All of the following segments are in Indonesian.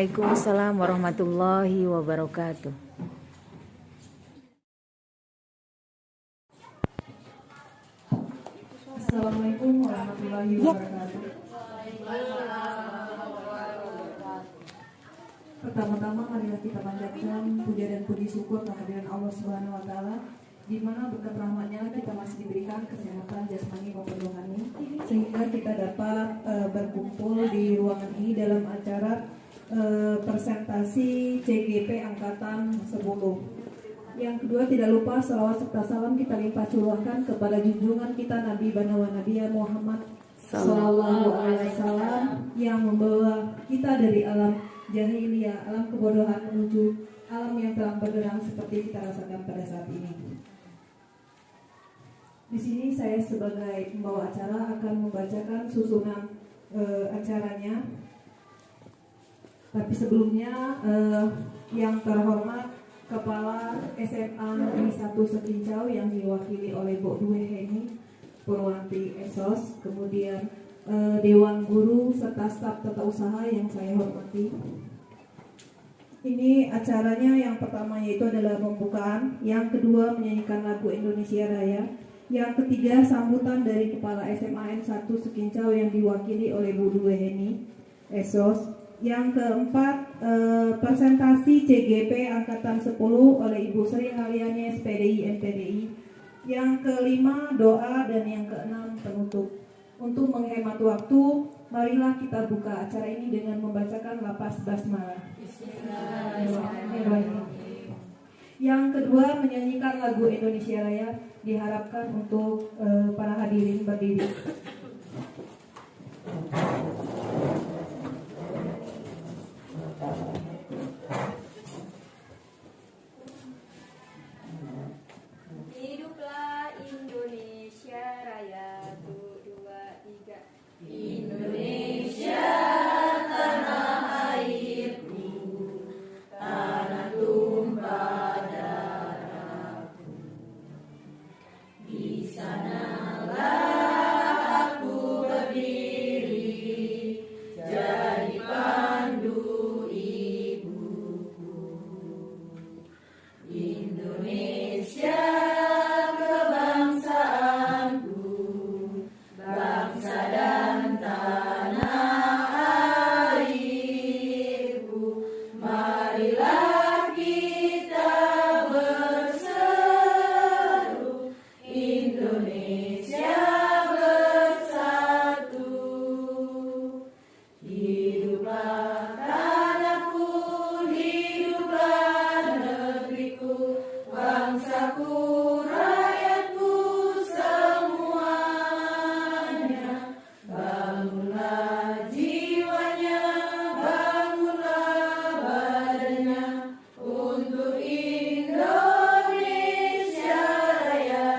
Waalaikumsalam warahmatullahi wabarakatuh. Assalamualaikum warahmatullahi wabarakatuh. Pertama-tama marilah kita panjatkan puja dan puji syukur kehadiran Allah Subhanahu wa taala, di mana berkat rahmatnya kita masih diberikan kesehatan jasmani maupun rohani, sehingga kita dapat berkumpul di ruangan ini dalam acara presentasi CGP angkatan 10. Yang kedua, tidak lupa salawat serta salam kita limpah curahkan kepada junjungan kita Nabi Banawa Nabi Muhammad Sallallahu Alaihi Wasallam yang membawa kita dari alam jahiliyah, alam kebodohan menuju alam yang telah berderang seperti kita rasakan pada saat ini. Di sini saya sebagai pembawa acara akan membacakan susunan acaranya. Tapi sebelumnya yang terhormat Kepala SMA Negeri 1 Sekincau yang diwakili oleh Bu Dwi Heni Purwanti Esos, kemudian Dewan Guru serta staf tata usaha yang saya hormati. Ini acaranya yang pertama yaitu adalah pembukaan, yang kedua menyanyikan lagu Indonesia Raya, yang ketiga sambutan dari Kepala SMA N1 Sekincau yang diwakili oleh Bu Dwi Heni Esos. Yang keempat, presentasi CGP Angkatan 10 oleh Ibu Sri Haliani SPDI MPDI. Yang kelima, doa, dan yang keenam, penutup. Untuk menghemat waktu, marilah kita buka acara ini dengan membacakan lapas basmalah. Yang kedua, menyanyikan lagu Indonesia Raya. Diharapkan untuk para hadirin berdiri. Hiduplah Indonesia Raya, 1, 2, 3. Indonesia tanah airku, tanah tumpah darahku. Di sanalah aku berdiri, jadi pandu ibuku. Indonesia kebangsaanku, bangsa dan tanah airku. Marilah kita berseru, Indonesia bersatu. Hiduplah tanahku, hiduplah negeriku, bangsaku, rakyatku semuanya. Bangunlah jiwanya, bangunlah badannya, untuk Indonesia Raya.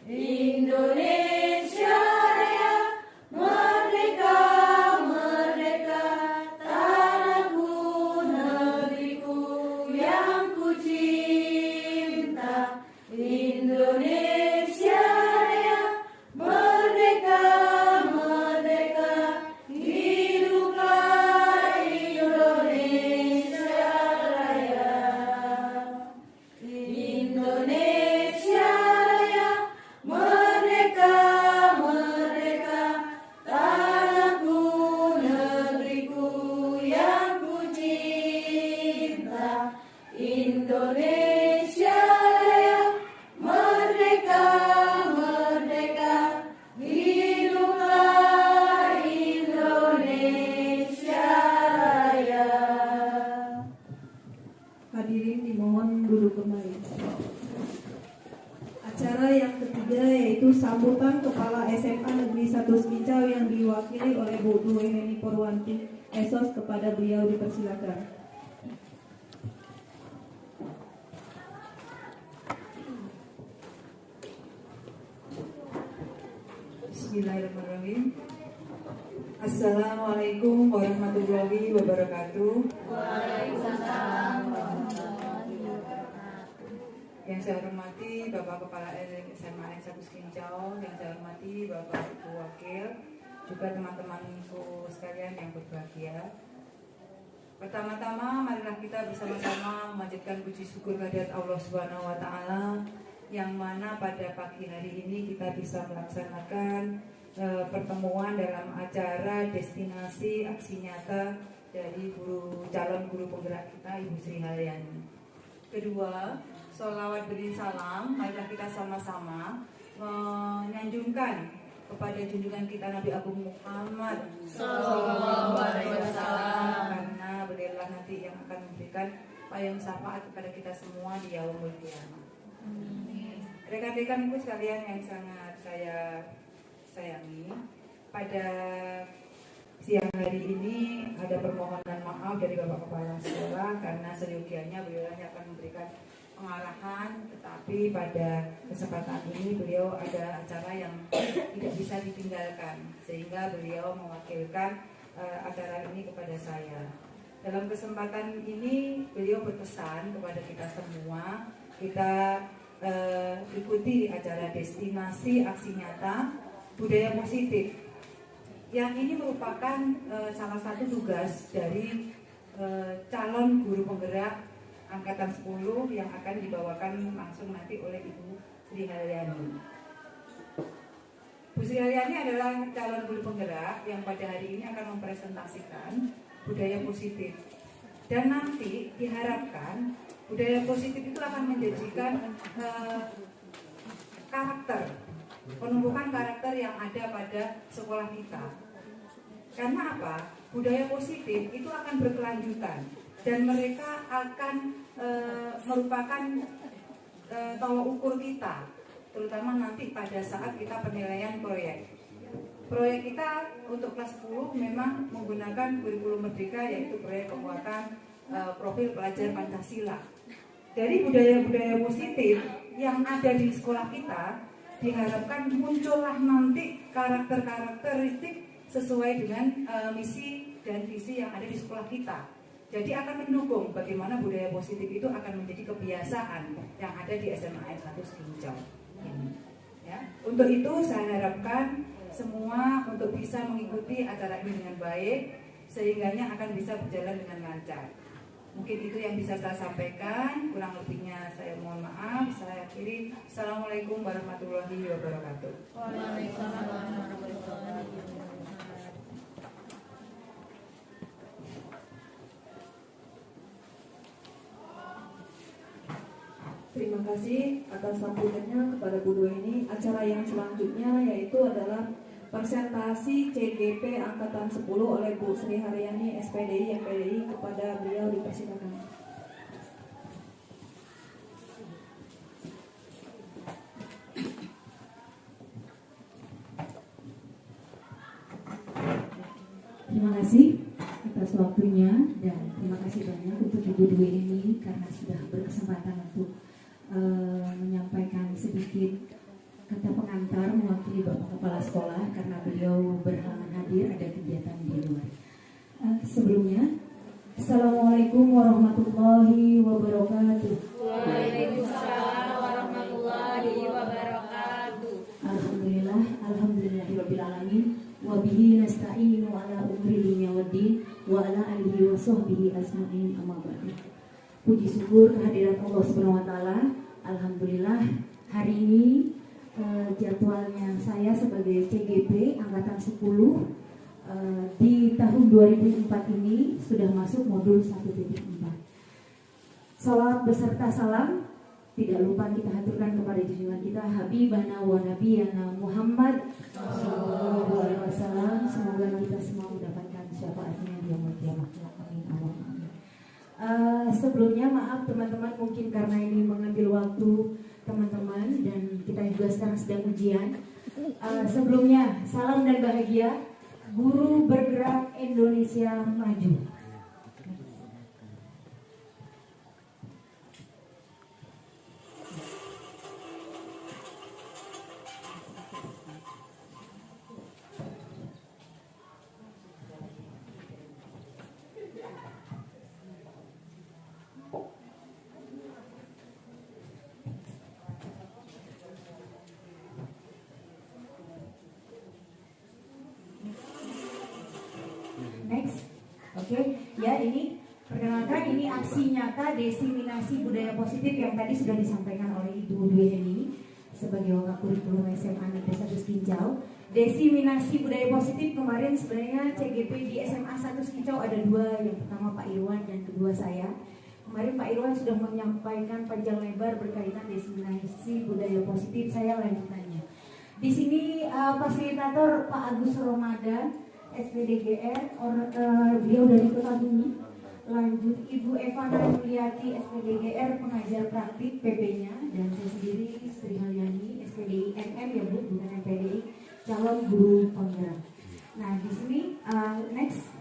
Indonesia Raya, merdeka, merdeka, tanahku, negeriku yang ku cinta. Indonesia Raya, merdeka, merdeka, hiduplah Indonesia Raya. Indonesia Raya, merdeka, merdeka, tanahku, negeriku yang ku cinta. Indonesia Raya, merdeka, merdeka, hiduplah Indonesia Raya. Hadirin dimohon duduk kembali. Acara yang ketiga yaitu sambutan Kepala SMA Negeri 1 Sekincau yang diwakili oleh Bu Dwi Heni Purwanti Esos. Kepada beliau dipersilakan. Bismillahirrahmanirrahim. Assalamualaikum warahmatullahi wabarakatuh. Waalaikumsalam. Yang saya hormati Bapak Kepala SMA N1 Sekincau, yang saya hormati Bapak Ibu Wakil, juga teman-temanku sekalian yang berbahagia. Pertama-tama marilah kita bersama-sama memanjatkan puji syukur kehadirat Allah Subhanahu wa taala yang mana pada pagi hari ini kita bisa melaksanakan pertemuan dalam acara destinasi aksi nyata dari calon guru penggerak kita Ibu Sri Haryani. Kedua, sholawat beri salam, marilah kita sama-sama menyanjungkan kepada junjungan kita Nabi Agung Muhammad Sallallahu Alaihi Wasallam, karena beliaulah nanti yang akan memberikan payung syafaat kepada kita semua di yaumul qiyamah. Rekan-rekanku sekalian yang sangat saya sayangi, pada siang hari ini ada permohonan maaf dari Bapak Kepala Sekolah karena seyogianya beliau hanya akan memberikan pengarahan, tetapi pada kesempatan ini beliau ada acara yang tidak bisa ditinggalkan sehingga beliau mewakilkan acara ini kepada saya. Dalam kesempatan ini beliau berpesan kepada kita semua, kita ikuti acara destinasi aksi nyata budaya positif. Yang ini merupakan salah satu tugas dari calon guru penggerak angkatan 10 yang akan dibawakan langsung nanti oleh Ibu Sri Haryani. Bu Sri Haryani adalah calon guru penggerak yang pada hari ini akan mempresentasikan budaya positif. Dan nanti diharapkan budaya positif itu akan menjanjikan penumbuhan karakter yang ada pada sekolah kita. Karena apa? Budaya positif itu akan berkelanjutan dan mereka akan merupakan tolak ukur kita, terutama nanti pada saat kita penilaian proyek. Proyek kita untuk kelas 10 memang menggunakan kurikulum merdeka, yaitu proyek penguatan profil pelajar Pancasila. Dari budaya-budaya positif yang ada di sekolah kita, diharapkan muncullah nanti karakteristik sesuai dengan misi dan visi yang ada di sekolah kita. Jadi akan mendukung bagaimana budaya positif itu akan menjadi kebiasaan yang ada di SMA 1 Sekinjau. Ya. Untuk itu saya harapkan semua untuk bisa mengikuti acara ini dengan baik, sehingganya akan bisa berjalan dengan lancar. Mungkin itu yang bisa saya sampaikan, kurang lebihnya saya mohon maaf. Saya akhiri. Assalamualaikum warahmatullahi wabarakatuh. Waalaikumsalam warahmatullahi wabarakatuh. Terima kasih atas sambutannya kepada Bu Dueni. Acara yang selanjutnya yaitu adalah presentasi CGP Angkatan 10 oleh Bu Sri Haryani SPDI MPDI. Kepada beliau dipersilakan. Terima kasih atas waktunya dan terima kasih banyak untuk Ibu Dwi ini karena sudah berkesempatan untuk menyampaikan sedikit kata pengantar mewakili Bapak Kepala Sekolah karena beliau berhalangan hadir, ada kegiatan di luar. Sebelumnya, Assalamualaikum warahmatullahi wabarakatuh. Waalaikumsalam warahmatullahi wabarakatuh. Alhamdulillahirabbil alamin. Wa bihi nasta'inu ala umri dunya waddin wa ala alihi wa sahbihi ajma'in, amma ba'du. Puji syukur kehadirat Allah Subhanahu wa taala. Alhamdulillah hari ini jadwalnya saya sebagai CGP angkatan 10 di tahun 2004 ini sudah masuk modul 1.4. Salawat beserta salam tidak lupa kita haturkan kepada junjungan kita Habibana wa Nabiyana Muhammad sallallahu alaihi wasallam. Semoga kita semua mendapatkan syafaatnya di yaumul qiyamah. Amin. Allahumma amin. Sebelumnya maaf teman-teman, mungkin karena ini mengambil waktu teman-teman dan kita juga sekarang sedang ujian. Sebelumnya salam dan bahagia Guru Bergerak Indonesia Maju. Next, oke, ya ini Perkenalkan, ini aksi nyata diseminasi budaya positif yang tadi sudah disampaikan oleh Ibu Dwi Heni sebagai wakil kurikulum SMA Negeri 1 Skincau. Diseminasi budaya positif kemarin sebenarnya CGP di SMA 1 Skincau ada dua, yang pertama Pak Irwan dan kedua saya. Kemarin Pak Irwan sudah menyampaikan panjang lebar berkaitan diseminasi budaya positif, saya lanjutannya. Di sini fasilitator Pak Agus Ramadan, SPDGR, beliau dari Kota Bumi. Lanjut Ibu Eva Mulyati, SPDGR, pengajar praktik PP-nya, dan saya sendiri Sri Halyani, SPDI MM ya Bu, bukan MPDI, calon guru penggerak. Nah di sini next,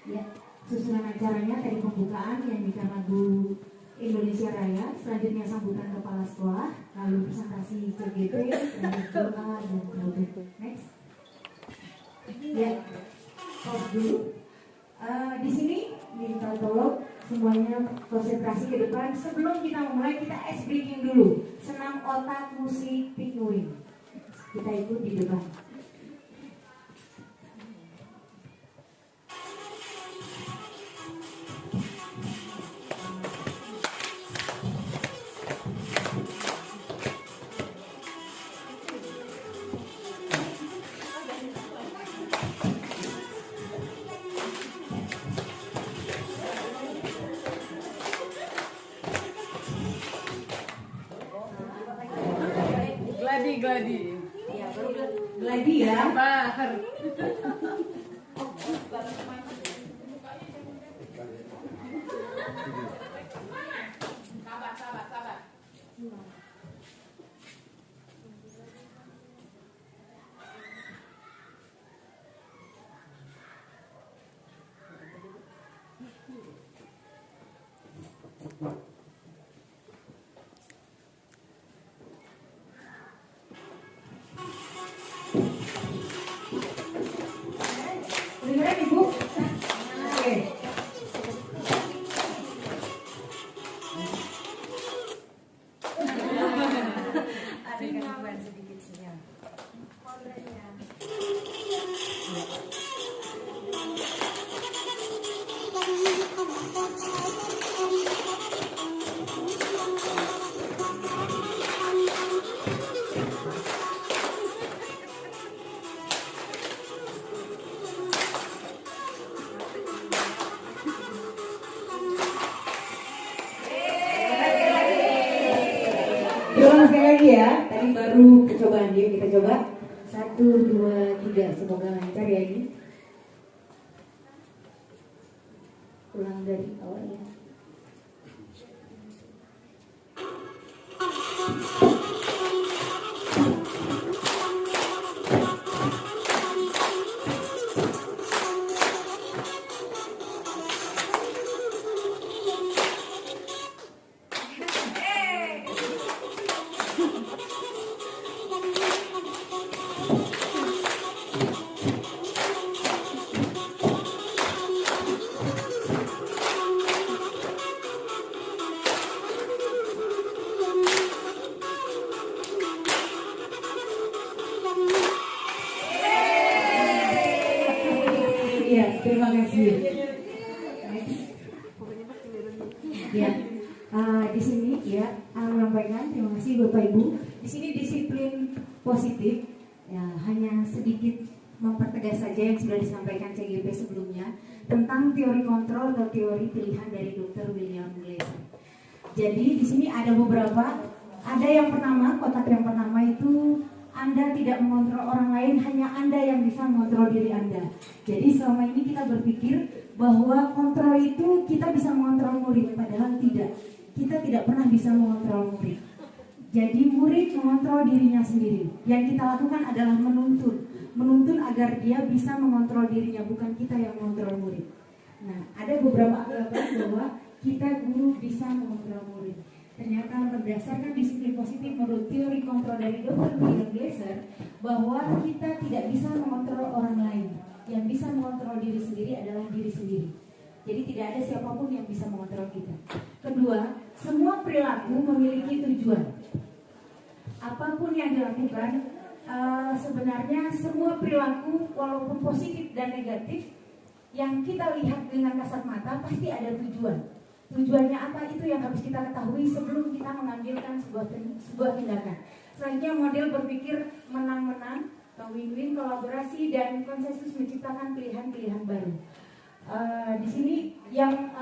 ya susunan acaranya tadi pembukaan nyanyikan lagu Indonesia Raya, selanjutnya sambutan kepala sekolah, lalu presentasi CGP, lanjut doa dan penutup. Next, ya pause dulu. Di sini minta tolong semuanya konsentrasi ke depan. Sebelum kita memulai, kita ice breaking dulu. Senam otak musik Pinguin. Kita ikut di depan. Gladi. Ya, baru gladi ya. Sabar. Dengerin Ibu. Oke. Ada gangguan sedikit sinyal. Diulang sekali lagi ya. Tadi baru percobaan, yuk kita coba. 1, 2, 3. Semoga lancar ya ini. Ulang dari awal ya. Iya, terima kasih. Next. Ya, di sini ya menyampaikan terima kasih Bapak Ibu. Di sini disiplin positif ya hanya sedikit mempertegas saja yang sudah disampaikan CGP sebelumnya tentang teori kontrol atau teori pilihan dari Dr. William Glasser. Jadi di sini ada beberapa. Ada yang pertama, kotak yang pertama itu Anda tidak mengontrol orang lain, hanya Anda yang bisa mengontrol diri Anda. Jadi selama ini kita berpikir bahwa kontrol itu kita bisa mengontrol murid, padahal tidak. Kita tidak pernah bisa mengontrol murid. Jadi murid mengontrol dirinya sendiri. Yang kita lakukan adalah menuntun agar dia bisa mengontrol dirinya, bukan kita yang mengontrol murid. Nah, ada beberapa anggapan bahwa kita guru bisa mengontrol murid. Ternyata berdasarkan disiplin positif menurut teori kontrol dari Dr. William Glasser bahwa kita tidak bisa mengontrol orang lain. Yang bisa mengontrol diri sendiri adalah diri sendiri. Jadi tidak ada siapapun yang bisa mengontrol kita. Kedua, semua perilaku memiliki tujuan. Apapun yang dilakukan, sebenarnya semua perilaku walaupun positif dan negatif yang kita lihat dengan kasat mata pasti ada tujuan. Tujuannya apa, itu yang harus kita ketahui sebelum kita mengambilkan sebuah tindakan. Selanjutnya model berpikir menang-menang atau win-win, kolaborasi dan konsensus menciptakan pilihan-pilihan baru. Di sini yang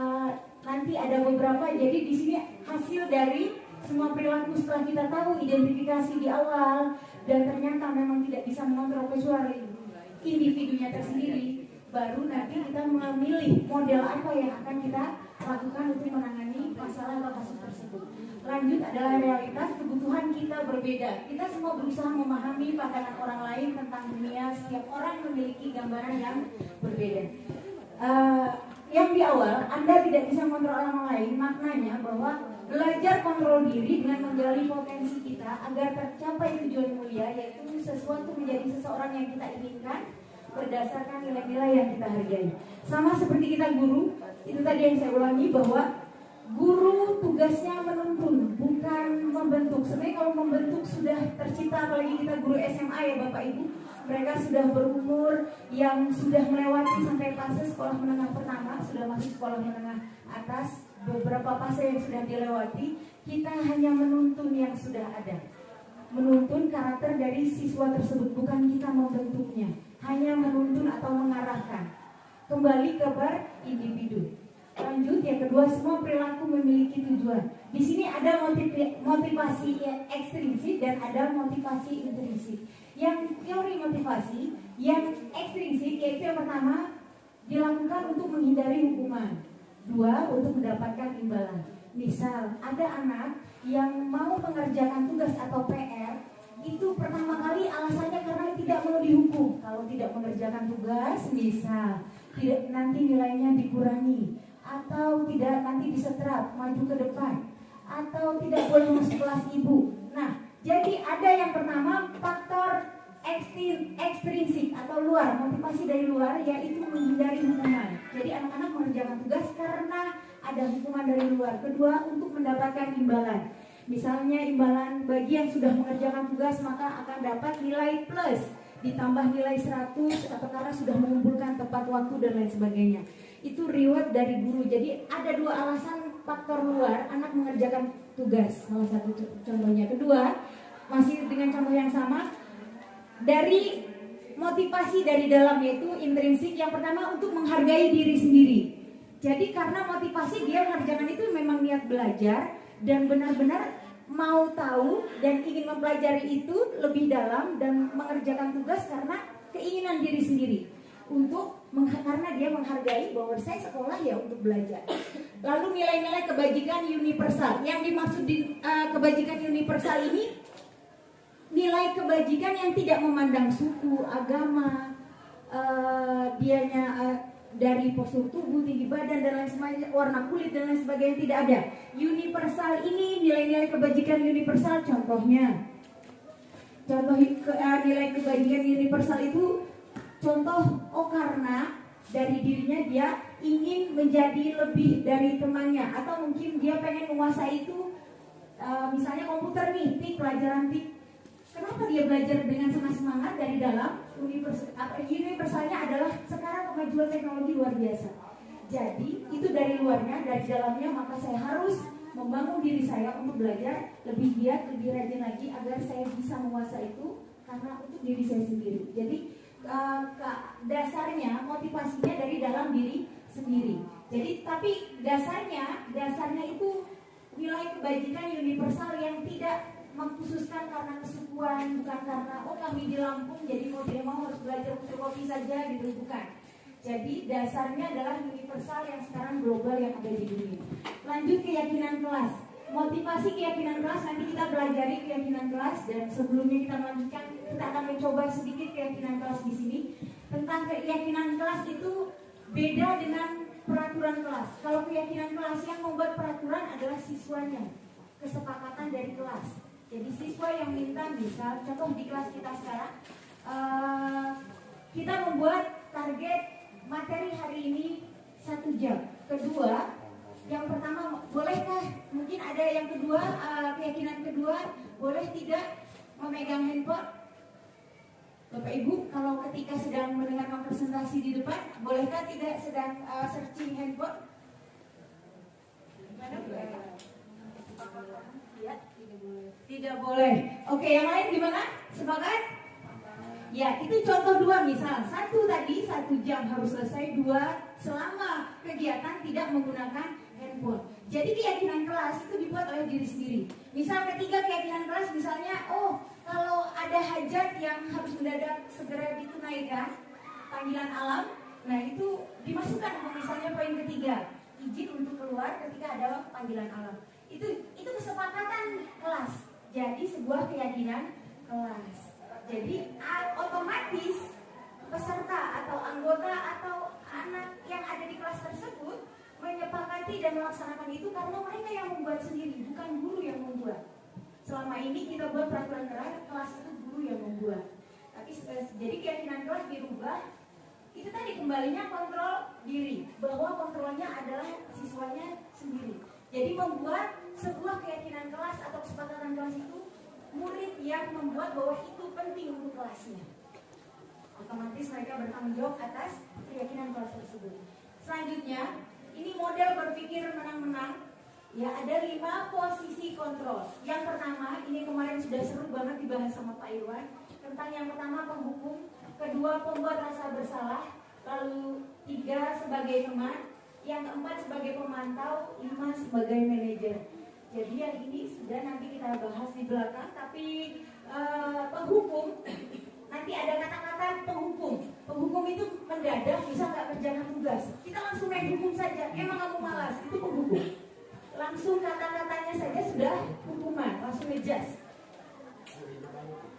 nanti ada beberapa, jadi di sini hasil dari semua perilaku setelah kita tahu identifikasi di awal dan ternyata memang tidak bisa mengontrol kecuali individunya tersendiri, baru nanti kita memilih model apa yang akan kita lakukan untuk menangani masalah atau kasus tersebut. Lanjut adalah realitas, kebutuhan kita berbeda. Kita semua berusaha memahami pandangan orang lain tentang dunia. Setiap orang memiliki gambaran yang berbeda. Yang di awal Anda tidak bisa mengontrol orang lain, maknanya bahwa belajar kontrol diri dengan menggali potensi kita agar tercapai tujuan mulia, yaitu sesuatu menjadi seseorang yang kita inginkan berdasarkan nilai-nilai yang kita hargai. Sama seperti kita guru, itu tadi yang saya ulangi, bahwa guru tugasnya menuntun, bukan membentuk. Sebenarnya kalau membentuk sudah tercipta, apalagi kita guru SMA ya Bapak Ibu, mereka sudah berumur yang sudah melewati sampai fase sekolah menengah pertama, sudah masuk sekolah menengah atas, beberapa fase yang sudah dilewati. Kita hanya menuntun yang sudah ada, menuntun karakter dari siswa tersebut, bukan kita membentuknya, hanya menuntun atau mengarahkan kembali ke individu. Lanjut yang kedua, semua perilaku memiliki tujuan. Di sini ada motivasi ekstrinsik dan ada motivasi intrinsik. Yang teori motivasi yang ekstrinsik yaitu yang pertama dilakukan untuk menghindari hukuman, dua untuk mendapatkan imbalan. Misal ada anak yang mau mengerjakan tugas atau PR, itu pertama kali alasannya karena tidak mau dihukum. Kalau tidak mengerjakan tugas, misal tidak nanti nilainya dikurangi, atau tidak nanti disetrap maju ke depan, atau tidak boleh masuk kelas ibu. Nah, jadi ada yang pertama faktor ekstrinsik atau luar, motivasi dari luar, yaitu menghindari hukuman. Jadi anak-anak mengerjakan tugas karena ada hukuman dari luar. Kedua, untuk mendapatkan imbalan. Misalnya imbalan bagi yang sudah mengerjakan tugas maka akan dapat nilai plus, ditambah nilai 100 atau karena sudah mengumpulkan tepat waktu dan lain sebagainya. Itu reward dari guru. Jadi ada dua alasan faktor luar anak mengerjakan tugas, salah satu contohnya. Kedua, masih dengan contoh yang sama, dari motivasi dari dalam, yaitu intrinsik. Yang pertama untuk menghargai diri sendiri. Jadi karena motivasi dia mengerjakan itu memang niat belajar dan benar-benar mau tahu dan ingin mempelajari itu lebih dalam dan mengerjakan tugas karena keinginan diri sendiri, karena dia menghargai bahwa saya sekolah ya untuk belajar. Lalu nilai-nilai kebajikan universal. Yang dimaksud di kebajikan universal ini nilai kebajikan yang tidak memandang suku, agama, dianya dari postur tubuh, tinggi badan dan lain sebagainya, warna kulit dan lain sebagainya, tidak ada. Universal ini nilai-nilai kebajikan universal, contohnya nilai kebajikan universal itu contoh, karena dari dirinya dia ingin menjadi lebih dari temannya, atau mungkin dia pengen menguasai itu, misalnya komputer nih, pelajaran TIK. Kenapa dia belajar dengan sangat semangat dari dalam? Universalnya adalah sekarang kemajuan teknologi luar biasa. Jadi itu dari luarnya, dari dalamnya, maka saya harus membangun diri saya untuk belajar lebih giat, lebih rajin lagi agar saya bisa menguasai itu karena untuk diri saya sendiri. Jadi dasarnya, motivasinya dari dalam diri sendiri. Jadi tapi dasarnya itu nilai kebajikan universal yang tidak mengkhususkan karena kesukuan, bukan karena kami di Lampung jadi mau tidak mau harus belajar untuk kopi saja gitu, bukan. Jadi dasarnya adalah universal yang sekarang global yang ada di dunia. Lanjut keyakinan kelas. Motivasi keyakinan kelas, nanti kita pelajari keyakinan kelas, dan sebelumnya kita melanjutkan, kita akan mencoba sedikit keyakinan kelas di sini. Tentang keyakinan kelas itu beda dengan peraturan kelas. Kalau keyakinan kelas yang membuat peraturan adalah siswanya, kesepakatan dari kelas. Jadi siswa yang minta, misal contoh di kelas kita sekarang, kita membuat target materi hari ini 1 jam. Kedua, yang pertama, bolehkah, mungkin ada yang kedua, keyakinan kedua, boleh tidak memegang handphone? Bapak Ibu, kalau ketika sedang mendengarkan presentasi di depan, bolehkah tidak sedang searching handphone? Gimana? Ya, tidak boleh. Oke, yang lain gimana? Sepakat? Ya, itu contoh dua misal. Satu tadi 1 jam harus selesai, 2 selama kegiatan tidak menggunakan handphone. Jadi keyakinan kelas itu dibuat oleh diri sendiri. Misal ketiga keyakinan kelas misalnya, oh kalau ada hajat yang harus mendadak segera ditunaikan, panggilan alam, nah itu dimasukkan misalnya poin ketiga, izin untuk keluar ketika ada panggilan alam. Itu kesepakatan kelas. Jadi sebuah keyakinan kelas. Jadi otomatis peserta atau anggota atau anak yang ada di kelas tersebut menyepakati dan melaksanakan itu karena mereka yang membuat sendiri, bukan guru yang membuat. Selama ini kita buat peraturan kelas itu guru yang membuat. Tapi jadi keyakinan kelas dirubah. Itu tadi kembalinya kontrol diri, bahwa kontrolnya adalah siswanya sendiri. Jadi membuat sebuah keyakinan kelas atau kesepakatan kelas itu murid yang membuat bahwa itu penting untuk kelasnya. Otomatis mereka bertanggung jawab atas keyakinan kelas tersebut. Selanjutnya, ini model berpikir menang-menang. Ya, ada 5 posisi kontrol. Yang pertama, ini kemarin sudah seru banget dibahas sama Pak Irwan. Tentang yang pertama penghukum, kedua pembuat rasa bersalah, lalu 3 sebagai teman, yang keempat sebagai pemantau, 5 sebagai manajer. Jadi yang ini sudah nanti kita bahas di belakang, tapi penghukum, nanti ada kata-kata penghukum. Penghukum itu mendadak bisa nggak kerjakan tugas. Kita langsung main hukum saja, emang kamu malas, itu penghukum. Langsung kata-katanya saja sudah hukuman, langsung ngejudge.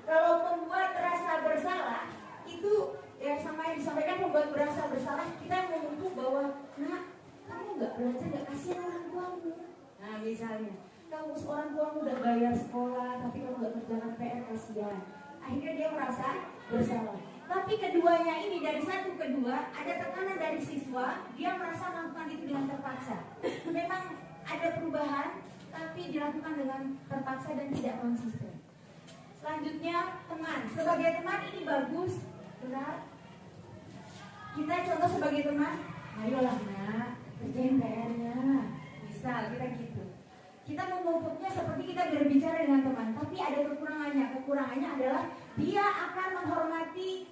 Kalau pembuat rasa bersalah, itu ya sama yang disampaikan pembuat rasa bersalah, kita mengutuk bahwa, nah, kamu nggak belajar, nggak kasihan orang tuamu. Nah misalnya, kamu orang tuamu udah bayar sekolah, tapi kamu nggak kerjakan PR, kasihan. Akhirnya dia merasa bersalah. Tapi keduanya ini, dari 1 ke 2, ada tekanan dari siswa, dia merasa melakukan itu dengan terpaksa. Memang ada perubahan, tapi dilakukan dengan terpaksa dan tidak konsisten. Selanjutnya, teman. Sebagai teman ini bagus, benar. Kita contoh sebagai teman, ayolah nak, kerjain PR-nya. Misal, kita gitu. Kita memupuknya seperti kita berbicara dengan teman, tapi ada kekurangannya. Kekurangannya adalah dia akan menghormati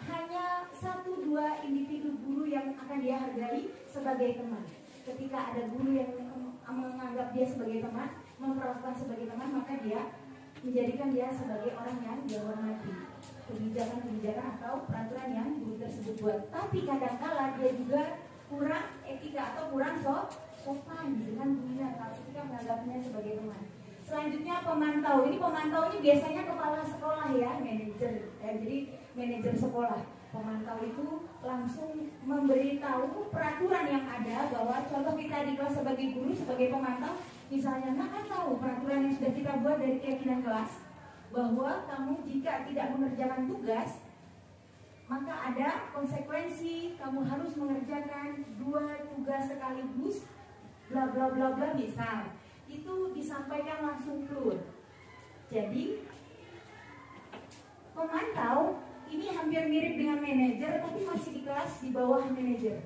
hanya 1-2 individu guru yang akan dia hargai sebagai teman. Ketika ada guru yang menganggap dia sebagai teman, memperlakukan sebagai teman, maka dia menjadikan dia sebagai orang yang dia hormati. Kebijakan-kebijakan atau peraturan yang guru tersebut buat. Tapi kadang-kala dia juga kurang etika atau kurang sopan dengan gurunya ketika menganggapnya sebagai teman. Selanjutnya pemantau. Ini pemantau ini biasanya kepala sekolah ya, manajer. Jadi manajer sekolah. Pemantau itu langsung memberitahu peraturan yang ada, bahwa contoh kita di kelas sebagai guru, sebagai pemantau, misalnya, nah kan tahu peraturan yang sudah kita buat dari keyakinan kelas, bahwa kamu jika tidak mengerjakan tugas, maka ada konsekuensi, kamu harus mengerjakan 2 tugas sekaligus, bla bla bla bla, misal. Itu disampaikan langsung keluar. Jadi pemantau ini hampir mirip dengan manajer, tapi masih di kelas di bawah manajer.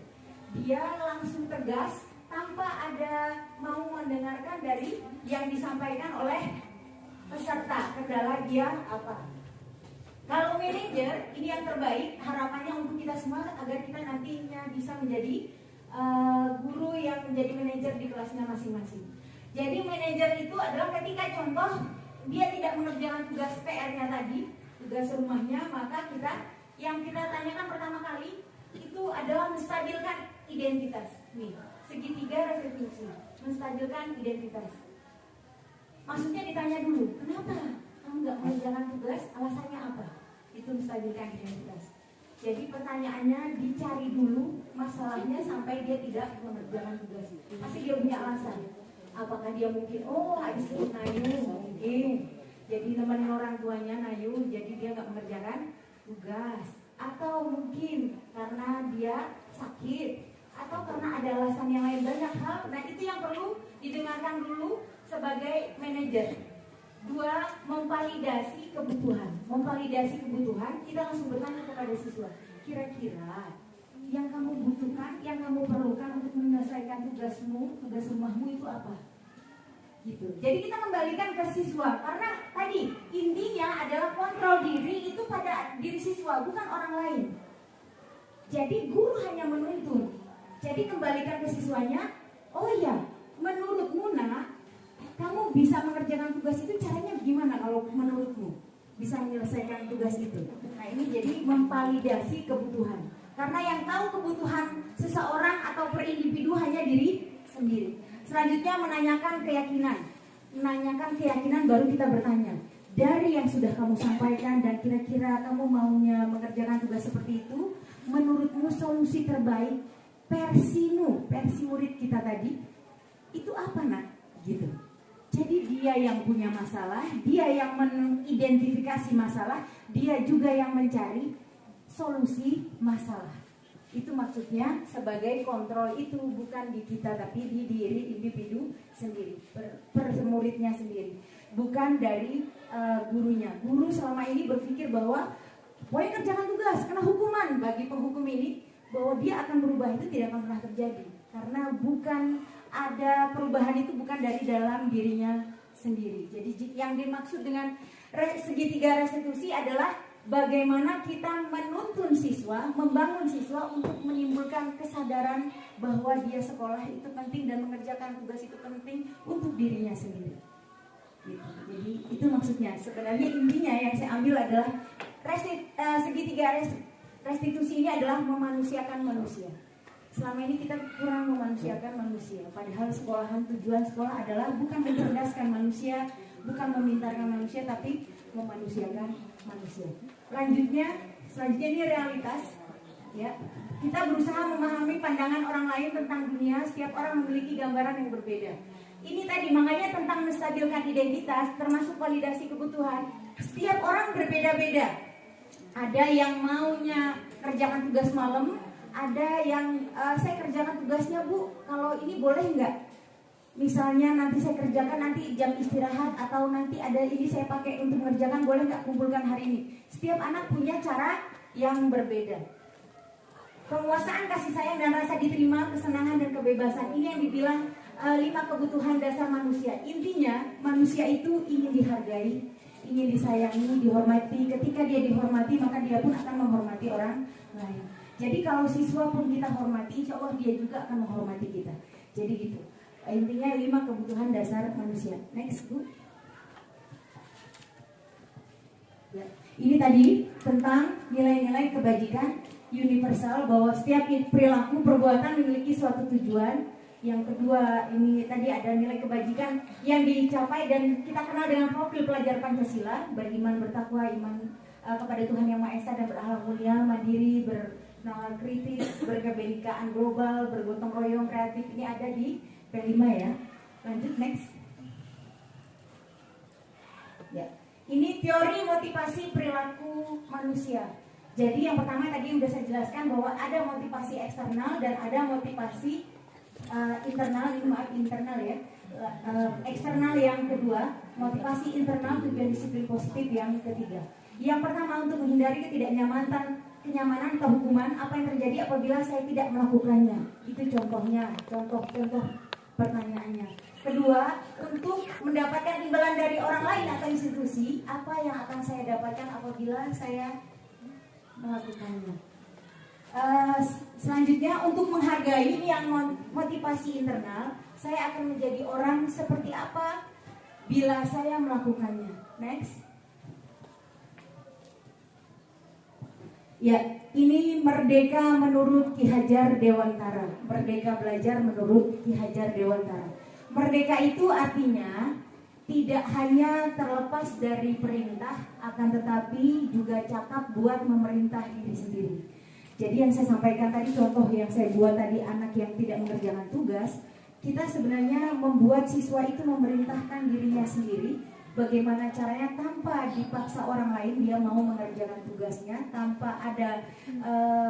Dia langsung tegas tanpa ada mau mendengarkan dari yang disampaikan oleh peserta, kendala dia apa. Kalau manajer ini yang terbaik, harapannya untuk kita semua agar kita nantinya bisa menjadi guru yang menjadi manajer di kelasnya masing-masing. Jadi manajer itu adalah ketika contoh dia tidak mengerjakan tugas PR-nya tadi, tugas rumahnya, maka yang kita tanyakan pertama kali itu adalah menstabilkan identitas. Nih, segitiga restitusi, menstabilkan identitas. Maksudnya ditanya dulu, kenapa kamu nggak mengerjakan tugas? Alasannya apa? Itu menstabilkan identitas. Jadi pertanyaannya dicari dulu masalahnya sampai dia tidak mengerjakan tugas. Pasti dia punya alasan. Apakah dia mungkin, habis itu nayu, mungkin jadi nemenin orang tuanya nayu, jadi dia nggak mengerjakan tugas, atau mungkin karena dia sakit, atau karena ada alasan yang lain, banyak hal. Nah itu yang perlu didengarkan dulu sebagai manajer. Dua, memvalidasi kebutuhan. Memvalidasi kebutuhan, kita langsung bertanya kepada siswa, kira-kira yang kamu butuhkan, yang kamu perlukan untuk menyelesaikan tugasmu, tugas rumahmu itu apa? Gitu. Jadi kita kembalikan ke siswa, karena tadi intinya adalah kontrol diri itu pada diri siswa, bukan orang lain. Jadi guru hanya menuntun. Jadi kembalikan ke siswanya, oh iya, menurutmu Nak, kamu bisa mengerjakan tugas itu caranya gimana kalau menurutmu bisa menyelesaikan tugas itu? Nah ini jadi memvalidasi kebutuhan. Karena yang tahu kebutuhan seseorang atau per individu hanya diri sendiri. Selanjutnya menanyakan keyakinan. Menanyakan keyakinan baru kita bertanya, dari yang sudah kamu sampaikan dan kira-kira kamu maunya mengerjakan tugas seperti itu, menurutmu solusi terbaik versimu, versi murid kita tadi itu apa Nak? Gitu. Jadi dia yang punya masalah, dia yang mengidentifikasi masalah, dia juga yang mencari solusi masalah. Itu maksudnya sebagai kontrol itu bukan di kita tapi di diri individu sendiri, per muridnya sendiri, bukan dari gurunya. Guru selama ini berpikir bahwa boleh kerjakan tugas, kena hukuman. Bagi penghukum ini bahwa dia akan berubah itu tidak akan pernah terjadi karena bukan ada perubahan itu bukan dari dalam dirinya sendiri. Jadi yang dimaksud dengan segitiga restitusi adalah bagaimana kita menuntun siswa, membangun siswa untuk menimbulkan kesadaran bahwa dia sekolah itu penting dan mengerjakan tugas itu penting untuk dirinya sendiri. Gitu. Jadi itu maksudnya. Sebenarnya intinya yang saya ambil adalah segitiga restitusi ini adalah memanusiakan manusia. Selama ini kita kurang memanusiakan manusia. Padahal tujuan sekolah adalah bukan mencerdaskan manusia, bukan memintarkan manusia, tapi memanusiakan manusia. Selanjutnya ini realitas. Ya, kita berusaha memahami pandangan orang lain tentang dunia. Setiap orang memiliki gambaran yang berbeda. Ini tadi makanya tentang menstabilkan identitas, termasuk validasi kebutuhan. Setiap orang berbeda-beda. Ada yang maunya kerjakan tugas malam, ada yang saya kerjakan tugasnya Bu, kalau ini boleh nggak? Misalnya nanti saya kerjakan nanti jam istirahat atau nanti ada ini saya pakai untuk mengerjakan, boleh nggak kumpulkan hari ini? Setiap anak punya cara yang berbeda. Penguasaan kasih sayang dan rasa diterima, kesenangan dan kebebasan, ini yang dibilang 5 kebutuhan dasar manusia. Intinya manusia itu ingin dihargai, ingin disayangi, dihormati. Ketika dia dihormati maka dia pun akan menghormati orang lain. Jadi kalau siswa pun kita hormati, insya Allah dia juga akan menghormati kita. Jadi gitu. Intinya 5 kebutuhan dasar manusia. Next, Bu. Ya. Ini tadi tentang nilai-nilai kebajikan universal, bahwa setiap perilaku perbuatan memiliki suatu tujuan. Yang kedua, ini tadi ada nilai kebajikan yang dicapai dan kita kenal dengan profil pelajar Pancasila, beriman, bertakwa, iman kepada Tuhan Yang Maha Esa dan berakhlak mulia, mandiri, bernalar kritis, berkebenekaan global, bergotong royong, kreatif. Ini ada di P5 ya. Lanjut next. Ya. Ini teori motivasi perilaku manusia. Jadi yang pertama tadi sudah saya jelaskan bahwa ada motivasi eksternal dan ada motivasi internal ya. Eksternal yang kedua, motivasi internal tujuan disiplin positif yang ketiga. Yang pertama untuk menghindari kenyamanan atau hukuman, apa yang terjadi apabila saya tidak melakukannya. Itu contohnya, contoh pertanyaannya. Kedua, untuk mendapatkan imbalan dari orang lain atau institusi, apa yang akan saya dapatkan apabila saya melakukannya. Selanjutnya untuk menghargai, ini yang motivasi internal, saya akan menjadi orang seperti apa bila saya melakukannya. Next. Ya, ini merdeka menurut Ki Hajar Dewantara. Merdeka belajar menurut Ki Hajar Dewantara. Merdeka itu artinya tidak hanya terlepas dari perintah, akan tetapi juga cakap buat memerintah diri sendiri. Jadi yang saya sampaikan tadi, contoh yang saya buat tadi, anak yang tidak mengerjakan tugas, kita sebenarnya membuat siswa itu memerintahkan dirinya sendiri. Bagaimana caranya tanpa dipaksa orang lain dia mau mengerjakan tugasnya, tanpa ada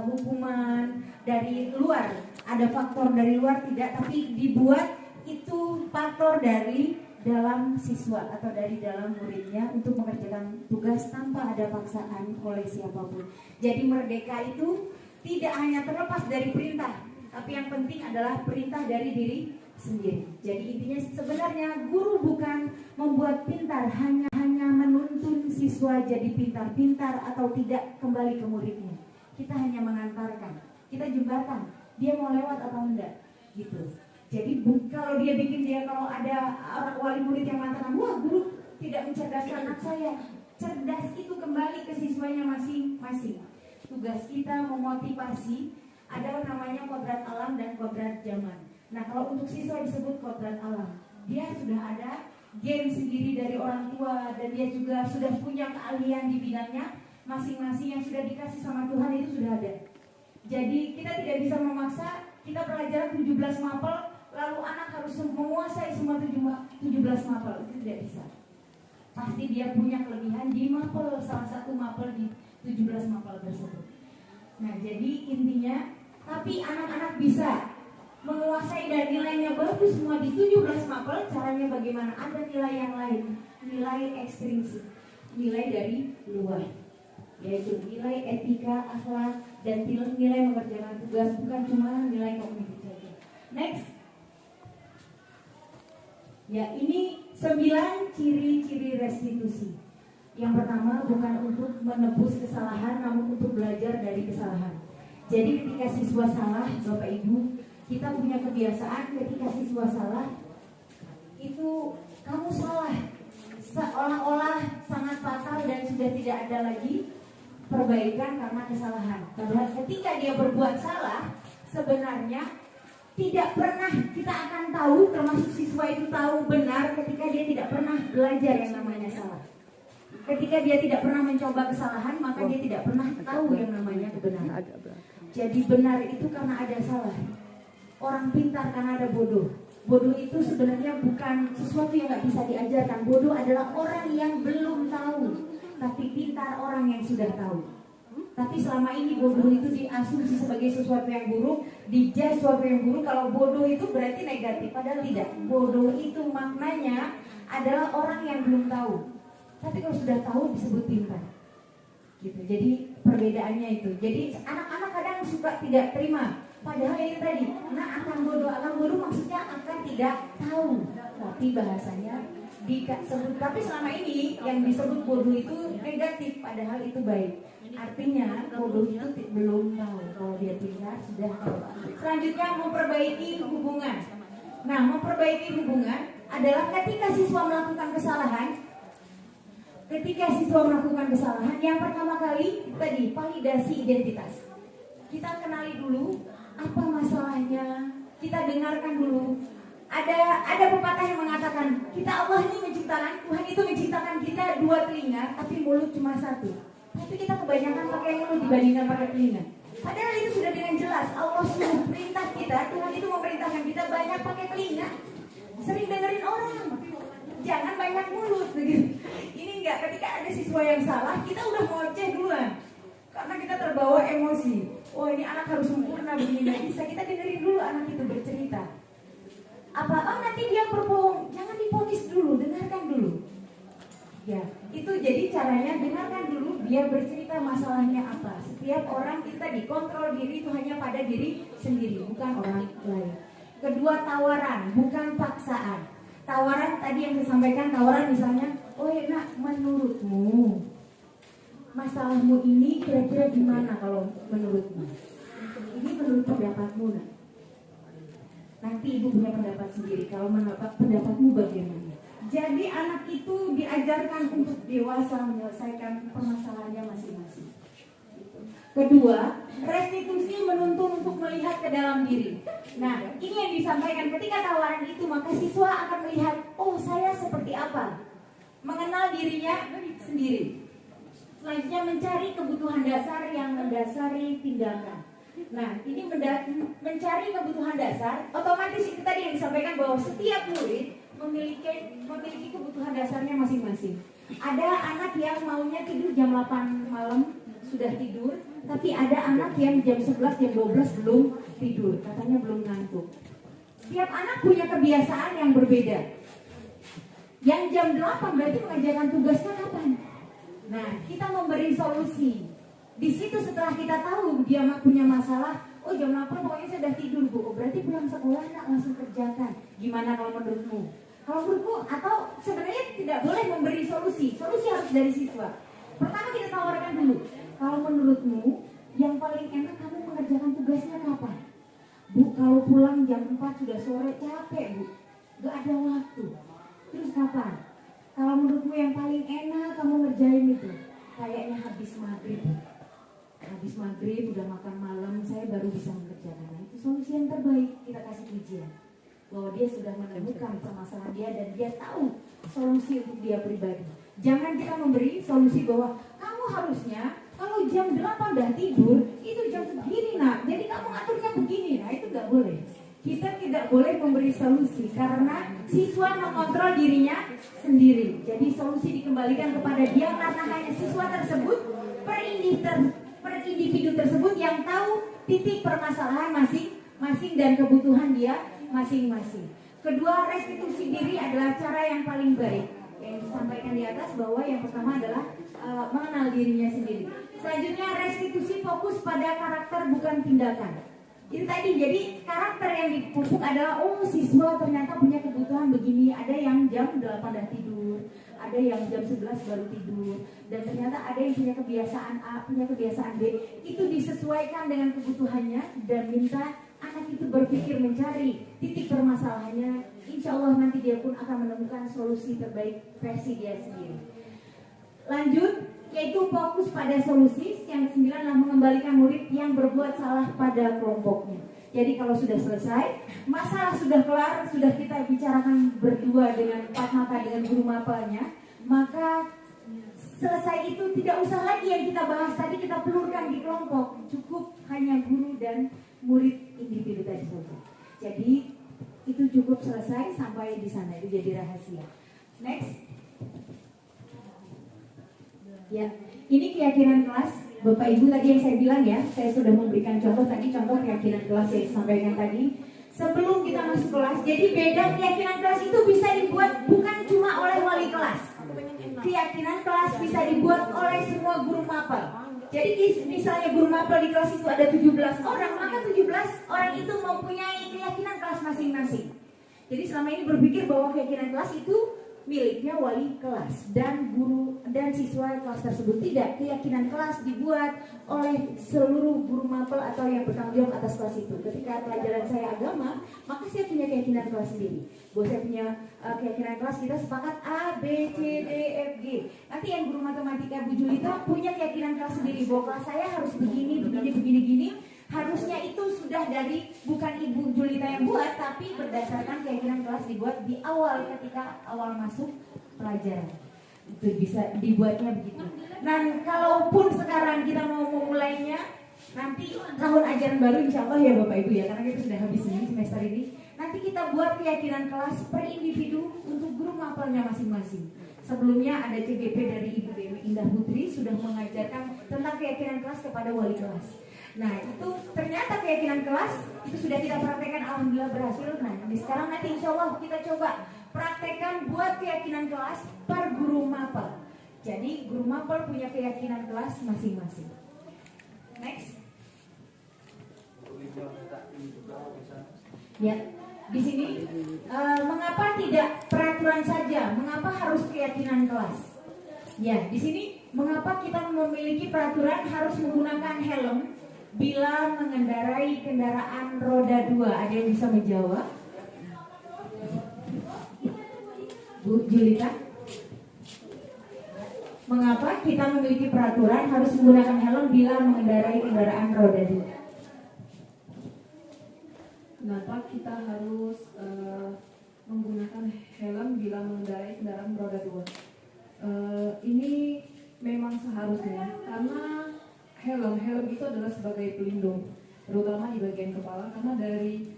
hukuman dari luar, ada faktor dari luar tidak, tapi dibuat itu faktor dari dalam siswa atau dari dalam muridnya untuk mengerjakan tugas tanpa ada paksaan oleh siapapun. Jadi merdeka itu tidak hanya terlepas dari perintah, tapi yang penting adalah perintah dari diri sendiri. Jadi intinya sebenarnya guru bukan membuat pintar, hanya menuntun siswa jadi pintar-pintar atau tidak kembali ke muridnya. Kita hanya mengantarkan, kita jembatan, dia mau lewat atau enggak, gitu. Jadi kalau dia bikin kalau ada orang wali murid yang mengatakan, wah guru tidak mencerdaskan anak saya, cerdas itu kembali ke siswanya masing-masing. Tugas kita memotivasi, ada namanya kodrat alam dan kodrat zaman. Nah kalau untuk siswa disebut kodrat alam, dia sudah ada gen sendiri dari orang tua dan dia juga sudah punya keahlian di bidangnya masing-masing yang sudah dikasih sama Tuhan itu sudah ada. Jadi kita tidak bisa memaksa, kita pelajaran 17 mapel lalu anak harus menguasai semua 17 mapel, itu tidak bisa. Pasti dia punya kelebihan di mapel, salah satu mapel di 17 mapel tersebut. Nah jadi intinya, tapi anak-anak bisa menguasai dan nilainya bagus semua di 17 mapel. Caranya bagaimana? Ada nilai yang lain, nilai ekstrinsik, nilai dari luar, yaitu nilai etika, akhlak, dan nilai mengerjakan tugas, bukan cuma nilai kognitif saja. Next. Ya, ini 9 ciri-ciri restitusi. Yang pertama bukan untuk menebus kesalahan, namun untuk belajar dari kesalahan. Jadi ketika siswa salah, Bapak Ibu, kita punya kebiasaan ketika siswa salah, itu kamu salah, seolah-olah sangat fatal dan sudah tidak ada lagi perbaikan karena kesalahan. Padahal ketika dia berbuat salah, sebenarnya tidak pernah kita akan tahu, termasuk siswa itu tahu benar ketika dia tidak pernah belajar yang namanya salah. Ketika dia tidak pernah mencoba kesalahan, maka dia tidak pernah tahu yang namanya kebenaran. Jadi benar itu karena ada salah. Orang pintar karena ada bodoh. Bodoh itu sebenarnya bukan sesuatu yang gak bisa diajarkan. Bodoh adalah orang yang belum tahu, tapi pintar orang yang sudah tahu. Tapi selama ini bodoh itu diasumsi sebagai sesuatu yang buruk, dijudge sesuatu yang buruk. Kalau bodoh itu berarti negatif, padahal tidak. Bodoh itu maknanya adalah orang yang belum tahu. Tapi kalau sudah tahu disebut pintar. Gitu. Jadi perbedaannya itu. Jadi anak-anak kadang suka tidak terima. Padahal ini tadi, akan bodoh maksudnya akan tidak tahu. Tapi bahasanya disebut. Tapi selama ini yang disebut bodoh itu negatif, padahal itu baik. Artinya bodoh itu belum tahu. Kalau dia pintar sudah tahu. Selanjutnya memperbaiki hubungan. Nah, memperbaiki hubungan adalah ketika siswa melakukan kesalahan. Yang pertama kali tadi validasi identitas. Kita kenali dulu apa masalahnya. Kita dengarkan dulu. Ada pepatah yang mengatakan Allah ini menciptakan, Tuhan itu menciptakan kita 2 telinga, tapi mulut cuma 1. Tapi kita kebanyakan pakai mulut dibandingkan pakai telinga. Padahal itu sudah dengan jelas Allah suruh perintah kita, Tuhan itu memerintahkan kita banyak pakai telinga. Sering dengerin orang, jangan banyak mulut begitu. Ini enggak, ketika ada siswa yang salah, kita udah ngoceh duluan. Karena kita terbawa emosi. Oh ini anak harus sempurna begini, nggak bisa. Kita dengerin dulu anak itu bercerita. Nanti dia berbohong, jangan diponis dulu, dengarkan dulu. Ya, itu jadi caranya dengarkan dulu dia bercerita masalahnya apa. Setiap orang kita dikontrol diri itu hanya pada diri sendiri, bukan orang lain. Kedua, tawaran, bukan paksaan. Tawaran tadi yang saya sampaikan, tawaran misalnya, oh ya nak, menurutmu masalahmu ini kira-kira gimana kalau menurutmu? Ini menurut pendapatmu nak. Nanti ibu punya pendapat sendiri. Kalau pendapatmu bagaimana? Jadi anak itu diajarkan untuk dewasa menyelesaikan permasalahannya masing-masing. Kedua, restitusi menuntun untuk melihat ke dalam diri. Nah, ini yang disampaikan ketika tawaran itu, maka siswa akan melihat, oh saya seperti apa? Mengenal dirinya sendiri. Selanjutnya mencari kebutuhan dasar yang mendasari tindakan. Nah, ini mencari kebutuhan dasar, otomatis itu tadi yang disampaikan bahwa setiap murid memiliki kebutuhan dasarnya masing-masing. Ada anak yang maunya tidur jam 8 malam sudah tidur, tapi ada anak yang jam 11, jam 12 belum tidur, katanya belum ngantuk. Setiap anak punya kebiasaan yang berbeda. Yang jam 8 berarti mengerjakan tugasnya kapan? Nah, kita memberi solusi. Di situ setelah kita tahu dia punya masalah, oh jam 8 pokoknya saya udah tidur Bu, oh, berarti pulang sekolah nak langsung kerjakan. Gimana kalau menurutmu? Kalau menurutmu, atau sebenarnya tidak boleh memberi solusi. Solusi harus dari siswa. Pertama kita tawarkan dulu. Kalau menurutmu, yang paling enak kamu mengerjakan tugasnya kapan? Bu, kalau pulang jam 4 sudah sore capek Bu, gak ada waktu. Terus kapan? Kalau menurutmu yang paling enak kamu ngerjain itu, kayaknya habis maghrib. Habis maghrib udah makan malam, saya baru bisa mengerjakan. Itu solusi yang terbaik. Kita kasih pujian bahwa dia sudah menemukan permasalahan dia dan dia tahu solusi untuk dia pribadi. Jangan kita memberi solusi bahwa kamu harusnya kalau jam 8 udah tidur itu jam segini nak, jadi kamu aturnya begini. Nah itu gak boleh. Kita tidak boleh memberi solusi karena siswa mengontrol dirinya sendiri. Jadi solusi dikembalikan kepada dia karena hanya siswa tersebut per individu tersebut yang tahu titik permasalahan masing-masing dan kebutuhan dia masing-masing. Kedua, restitusi diri adalah cara yang paling baik. Yang disampaikan di atas bahwa yang pertama adalah mengenal dirinya sendiri. Selanjutnya restitusi fokus pada karakter bukan tindakan. Itu tadi, jadi karakter yang dipupuk adalah siswa ternyata punya kebutuhan begini. Ada yang jam 8 udah tidur, ada yang jam 11 baru tidur, dan ternyata ada yang punya kebiasaan A, punya kebiasaan B. Itu disesuaikan dengan kebutuhannya dan minta anak itu berpikir mencari titik permasalahannya. Insya Allah nanti dia pun akan menemukan solusi terbaik versi dia sendiri. Lanjut, yaitu fokus pada solusi. Yang 9 adalah mengembalikan murid yang berbuat salah pada kelompoknya. Jadi kalau sudah selesai, masalah sudah kelar, sudah kita bicarakan berdua dengan empat mata dengan guru mapelnya, maka selesai itu tidak usah lagi yang kita bahas tadi kita pelurkan di kelompok. Cukup hanya guru dan murid individu tadi saja. Jadi itu cukup selesai sampai di sana, itu jadi rahasia. Next. Ya, ini keyakinan kelas. Bapak Ibu tadi yang saya bilang ya, saya sudah memberikan contoh tadi, contoh keyakinan kelas yang disampaikan tadi. Sebelum kita masuk kelas, jadi beda keyakinan kelas itu bisa dibuat bukan cuma oleh wali kelas. Keyakinan kelas bisa dibuat oleh semua guru mapel. Jadi misalnya guru mapel di kelas itu ada 17 orang, maka 17 orang itu mempunyai keyakinan kelas masing-masing. Jadi selama ini berpikir bahwa keyakinan kelas itu miliknya wali kelas dan guru dan siswa kelas tersebut. Tidak, keyakinan kelas dibuat oleh seluruh guru mapel atau yang bertanggung jawab atas kelas itu. Ketika pelajaran saya agama, maka saya punya keyakinan kelas sendiri. Bahwa saya punya keyakinan kelas, kita sepakat A, B, C, D, F, G. Nanti yang guru matematika Bu Julita punya keyakinan kelas sendiri bahwa kelas saya harus begini, begini. Harusnya itu sudah dari bukan Ibu Julita yang buat, tapi berdasarkan keyakinan kelas dibuat di awal ketika awal masuk pelajaran. Itu bisa dibuatnya begitu. Dan kalaupun sekarang kita mau memulainya, nanti tahun ajaran baru insya Allah ya Bapak Ibu ya, karena kita sudah habis ini semester ini. Nanti kita buat keyakinan kelas per individu untuk guru mapelnya masing-masing. Sebelumnya ada CGP dari Ibu Dewi Indah Putri sudah mengajarkan tentang keyakinan kelas kepada wali kelas. Nah itu ternyata keyakinan kelas itu sudah kita praktekkan, alhamdulillah berhasil. Nah sekarang nanti insya Allah kita coba praktekkan buat keyakinan kelas per guru mapel. Jadi guru mapel punya keyakinan kelas masing-masing. Next. Ya, di sini mengapa tidak peraturan saja? Mengapa harus keyakinan kelas? Ya, di sini mengapa kita memiliki peraturan harus menggunakan helm bila mengendarai kendaraan roda 2? Ada yang bisa menjawab? Bu Julita? Mengapa kita memiliki peraturan harus menggunakan helm bila mengendarai kendaraan roda 2? Kenapa kita harus menggunakan helm bila mengendarai kendaraan roda 2? Ini memang seharusnya, karena helm itu adalah sebagai pelindung, terutama di bagian kepala, karena dari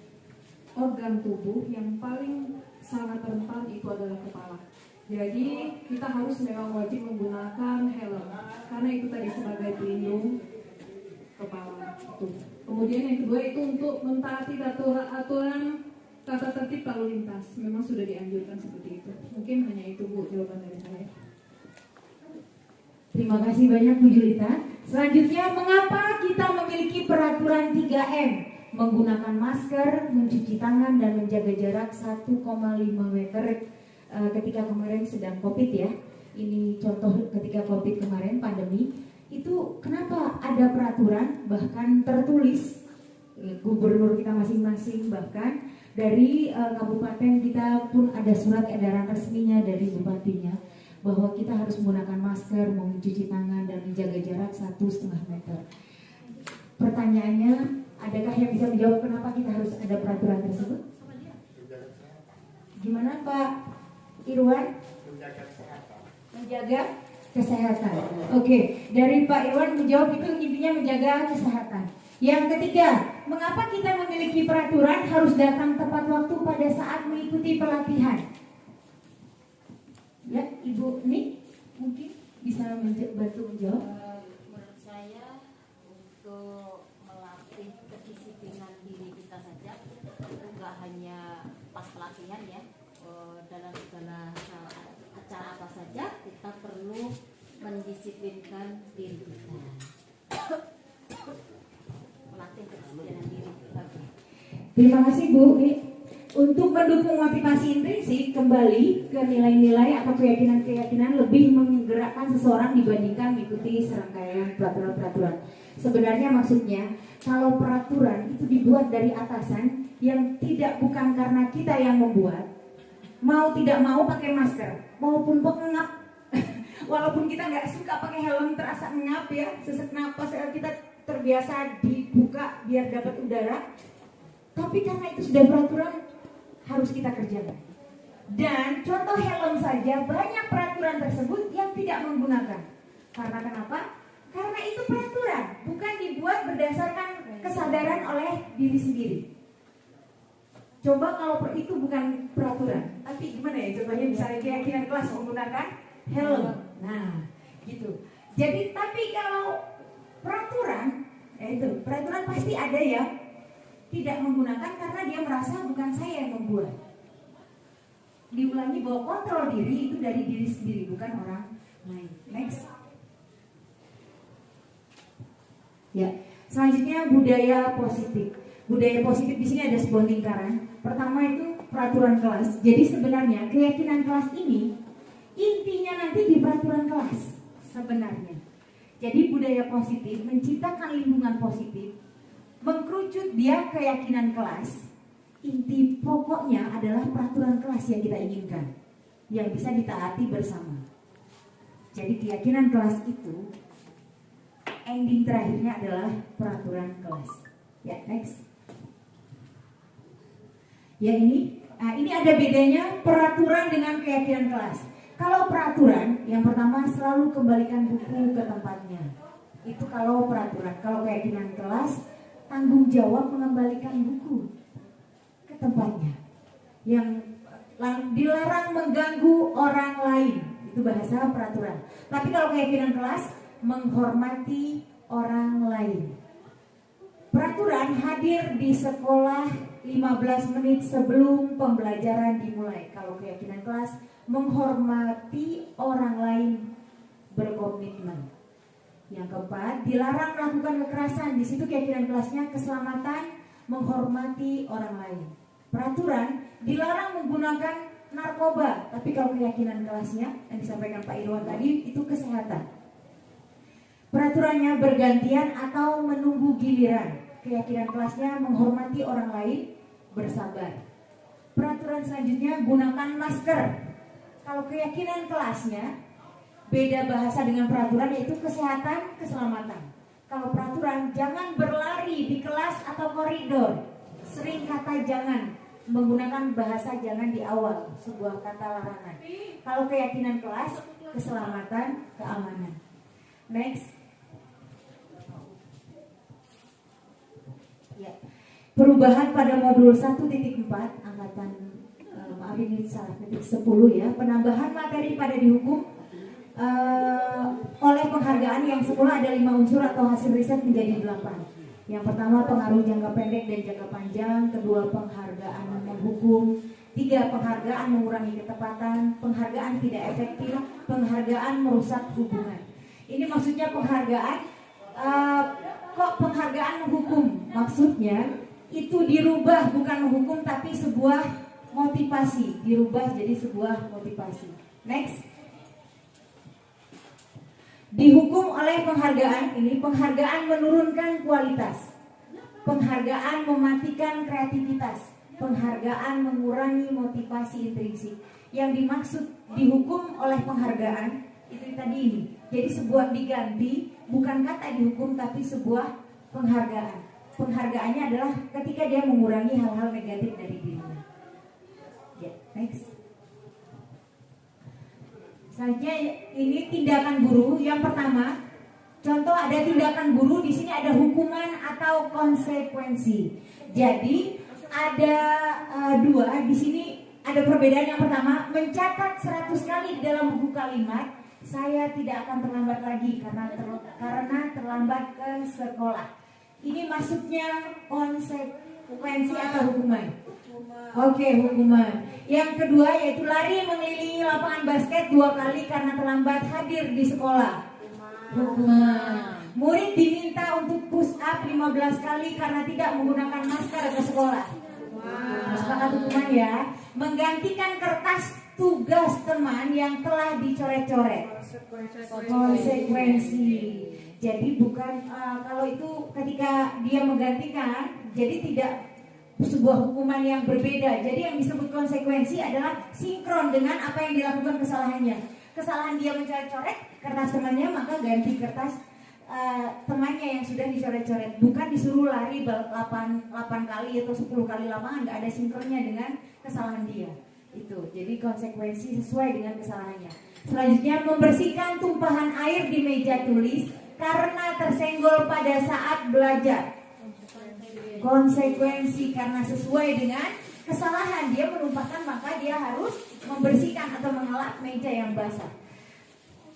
organ tubuh yang paling sangat rentan itu adalah kepala. Jadi kita harus memang wajib menggunakan helm, karena itu tadi sebagai pelindung kepala. Kemudian yang kedua itu untuk mentaati aturan tata tertib lalu lintas. Memang sudah dianjurkan seperti itu. Mungkin hanya itu Bu jawaban dari saya. Terima kasih banyak Bu Julita. Selanjutnya, mengapa kita memiliki peraturan 3M? Menggunakan masker, mencuci tangan, dan menjaga jarak 1,5 meter ketika kemarin sedang COVID ya. Ini contoh ketika COVID kemarin, pandemi. Itu kenapa ada peraturan, bahkan tertulis gubernur kita masing-masing, bahkan dari kabupaten kita pun ada surat edaran resminya dari bupatinya bahwa kita harus menggunakan masker, mencuci tangan, dan menjaga jarak 1,5 meter. Pertanyaannya, adakah yang bisa menjawab kenapa kita harus ada peraturan tersebut? Gimana Pak Irwan? Menjaga kesehatan. Oke, dari Pak Irwan menjawab itu intinya menjaga kesehatan. Yang ketiga, mengapa kita memiliki peraturan harus datang tepat waktu pada saat mengikuti pelatihan? Ya, Ibu Nik mungkin bisa bantu menjawab. Menurut saya untuk melatih kedisiplinan diri kita saja itu nggak hanya pas pelatihan ya, dalam segala acara apa saja kita perlu mendisiplinkan diri kita. Melatih kedisiplinan diri kita. Terima kasih Bu. Untuk mendukung motivasi intrinsik, kembali ke nilai-nilai atau keyakinan-keyakinan lebih menggerakkan seseorang dibandingkan mengikuti serangkaian peraturan-peraturan. Sebenarnya maksudnya, kalau peraturan itu dibuat dari atasan yang bukan karena kita yang membuat, mau tidak mau pakai masker, maupun pengap, walaupun kita nggak suka pakai helm terasa ngap ya, sesak napas kita terbiasa dibuka biar dapat udara, tapi karena itu sudah peraturan harus kita kerjakan. Dan contoh helm saja banyak peraturan tersebut yang tidak menggunakan. Karena kenapa? Karena itu peraturan, bukan dibuat berdasarkan kesadaran oleh diri sendiri. Coba kalau itu bukan peraturan, tapi gimana ya? Contohnya misalnya keyakinan kelas menggunakan helm. Nah, gitu. Jadi tapi kalau peraturan, itu peraturan pasti ada ya tidak menggunakan karena dia merasa bukan saya yang membuat. Diulangi bahwa kontrol diri itu dari diri sendiri, bukan orang lain. Next. Ya, selanjutnya budaya positif. Budaya positif di sini ada sebuah lingkaran. Pertama itu peraturan kelas. Jadi sebenarnya keyakinan kelas ini intinya nanti di peraturan kelas sebenarnya. Jadi budaya positif menciptakan lingkungan positif, mengkerucut dia keyakinan kelas. Inti pokoknya adalah peraturan kelas yang kita inginkan, yang bisa ditaati bersama. Jadi keyakinan kelas itu ending terakhirnya adalah peraturan kelas. Ya, next. Ya ini ada bedanya peraturan dengan keyakinan kelas. Kalau peraturan, yang pertama selalu kembalikan buku ke tempatnya. Itu kalau peraturan. Kalau keyakinan kelas, tanggung jawab mengembalikan buku ke tempatnya. Yang dilarang mengganggu orang lain, itu bahasa peraturan. Tapi kalau keyakinan kelas, menghormati orang lain. Peraturan hadir di sekolah 15 menit sebelum pembelajaran dimulai. Kalau keyakinan kelas, menghormati orang lain, berkomitmen. Yang keempat, dilarang melakukan kekerasan. Di situ keyakinan kelasnya keselamatan, menghormati orang lain. Peraturan dilarang menggunakan narkoba, tapi kalau keyakinan kelasnya yang disampaikan Pak Irwan tadi itu kesehatan. Peraturannya bergantian atau menunggu giliran. Keyakinan kelasnya menghormati orang lain, bersabar. Peraturan selanjutnya gunakan masker. Kalau keyakinan kelasnya beda bahasa dengan peraturan, yaitu kesehatan, keselamatan. Kalau peraturan jangan berlari di kelas atau koridor. Sering kata jangan, menggunakan bahasa jangan di awal, sebuah kata larangan. Kalau keyakinan kelas, keselamatan, keamanan. Next. Ya. Perubahan pada modul 1.4 angkatan maaf ini salah titik 10 ya. Penambahan materi pada dihukum oleh penghargaan yang semula ada 5 unsur atau hasil riset menjadi 8. Yang pertama pengaruh jangka pendek dan jangka panjang, kedua penghargaan menghukum, tiga penghargaan mengurangi ketepatan, penghargaan tidak efektif, penghargaan merusak hubungan. Ini maksudnya penghargaan, kok penghargaan menghukum? Maksudnya itu dirubah bukan menghukum tapi sebuah motivasi, dirubah jadi sebuah motivasi. Next. Dihukum oleh penghargaan ini, penghargaan menurunkan kualitas, penghargaan mematikan kreativitas, penghargaan mengurangi motivasi intrinsik. Yang dimaksud dihukum oleh penghargaan itu tadi ini. Jadi sebuah diganti, bukan kata dihukum tapi sebuah penghargaan. Penghargaannya adalah ketika dia mengurangi hal-hal negatif dari dirinya. Ya, next. Selanjutnya ini tindakan guru. Yang pertama, contoh ada tindakan guru, di sini ada hukuman atau konsekuensi. Jadi ada dua di sini, ada perbedaan. Yang pertama, mencatat 100 kali di dalam buku kalimat, saya tidak akan terlambat lagi karena terlambat ke sekolah. Ini maksudnya konsekuensi atau hukuman? Oke, hukuman. Yang kedua yaitu lari mengelilingi lapangan basket 2 kali karena terlambat hadir di sekolah. Hukuman. Murid diminta untuk push up 15 kali karena tidak menggunakan masker ke sekolah. Sepakat hukuman ya. Menggantikan kertas tugas teman yang telah dicoret-coret. Konsekuensi. Jadi bukan kalau itu ketika dia menggantikan, jadi tidak sebuah hukuman yang berbeda. Jadi yang disebut konsekuensi adalah sinkron dengan apa yang dilakukan kesalahannya. Kesalahan dia mencoret-coret kertas temannya, maka ganti kertas temannya yang sudah dicoret-coret. Bukan disuruh lari 8 kali atau 10 kali lapangan, nggak ada sinkronnya dengan kesalahan dia. Itu. Jadi konsekuensi sesuai dengan kesalahannya. Selanjutnya membersihkan tumpahan air di meja tulis karena tersenggol pada saat belajar. Konsekuensi karena sesuai dengan kesalahan dia menumpahkan, maka dia harus membersihkan atau mengelap meja yang basah.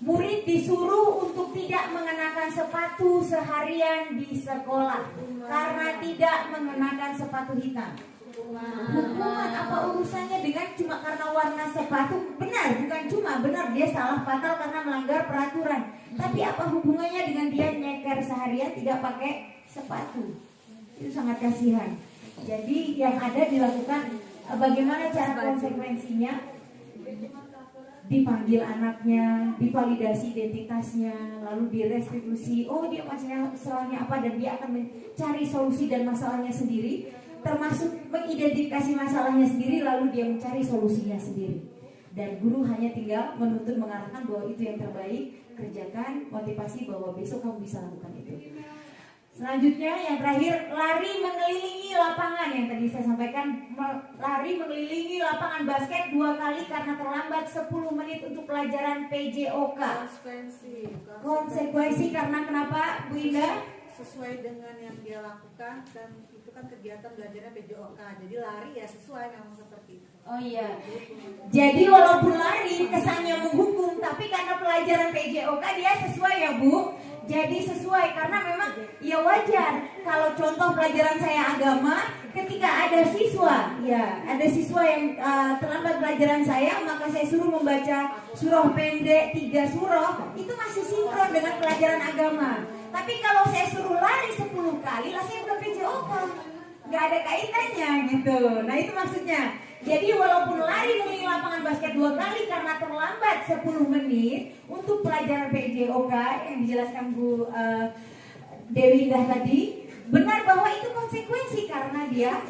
Murid disuruh untuk tidak mengenakan sepatu seharian di sekolah karena tidak mengenakan sepatu hitam. Hukuman apa urusannya dengan cuma karena warna sepatu? Benar, bukan cuma benar dia salah fatal karena melanggar peraturan. Tapi apa hubungannya dengan dia nyeker seharian tidak pakai sepatu? Itu sangat kasihan. Jadi yang ada dilakukan bagaimana cara konsekuensinya? Dipanggil anaknya, divalidasi identitasnya, lalu direstitusi. Oh dia masalahnya apa dan dia akan mencari solusi dan masalahnya sendiri, termasuk mengidentifikasi masalahnya sendiri, lalu dia mencari solusinya sendiri. Dan guru hanya tinggal menuntun, mengarahkan bahwa itu yang terbaik, kerjakan, motivasi bahwa besok kamu bisa lakukan itu. Selanjutnya yang terakhir, lari mengelilingi lapangan. Yang tadi saya sampaikan, lari mengelilingi lapangan basket 2 kali karena terlambat 10 menit untuk pelajaran PJOK. Konsekuensi karena kenapa Bu Indah? Sesuai dengan yang dia lakukan, dan itu kan kegiatan belajarnya PJOK, jadi lari ya sesuai memang seperti itu. Oh iya. Jadi walaupun lari kesannya menghukum, tapi karena pelajaran PJOK dia sesuai ya Bu. Jadi sesuai karena memang ya wajar. Kalau contoh pelajaran saya agama, ketika ada siswa yang terlambat pelajaran saya, maka saya suruh membaca surah pendek 3 surah, itu masih sinkron dengan pelajaran agama. Tapi kalau saya suruh lari 10 kali, lah saya bukan PJOK, nggak ada kaitannya gitu. Nah itu maksudnya. Jadi walaupun lari mengelilingi lapangan basket 2 kali karena terlambat 10 menit untuk pelajaran PJOK yang dijelaskan Bu Dewi Indah tadi, benar bahwa itu konsekuensi karena dia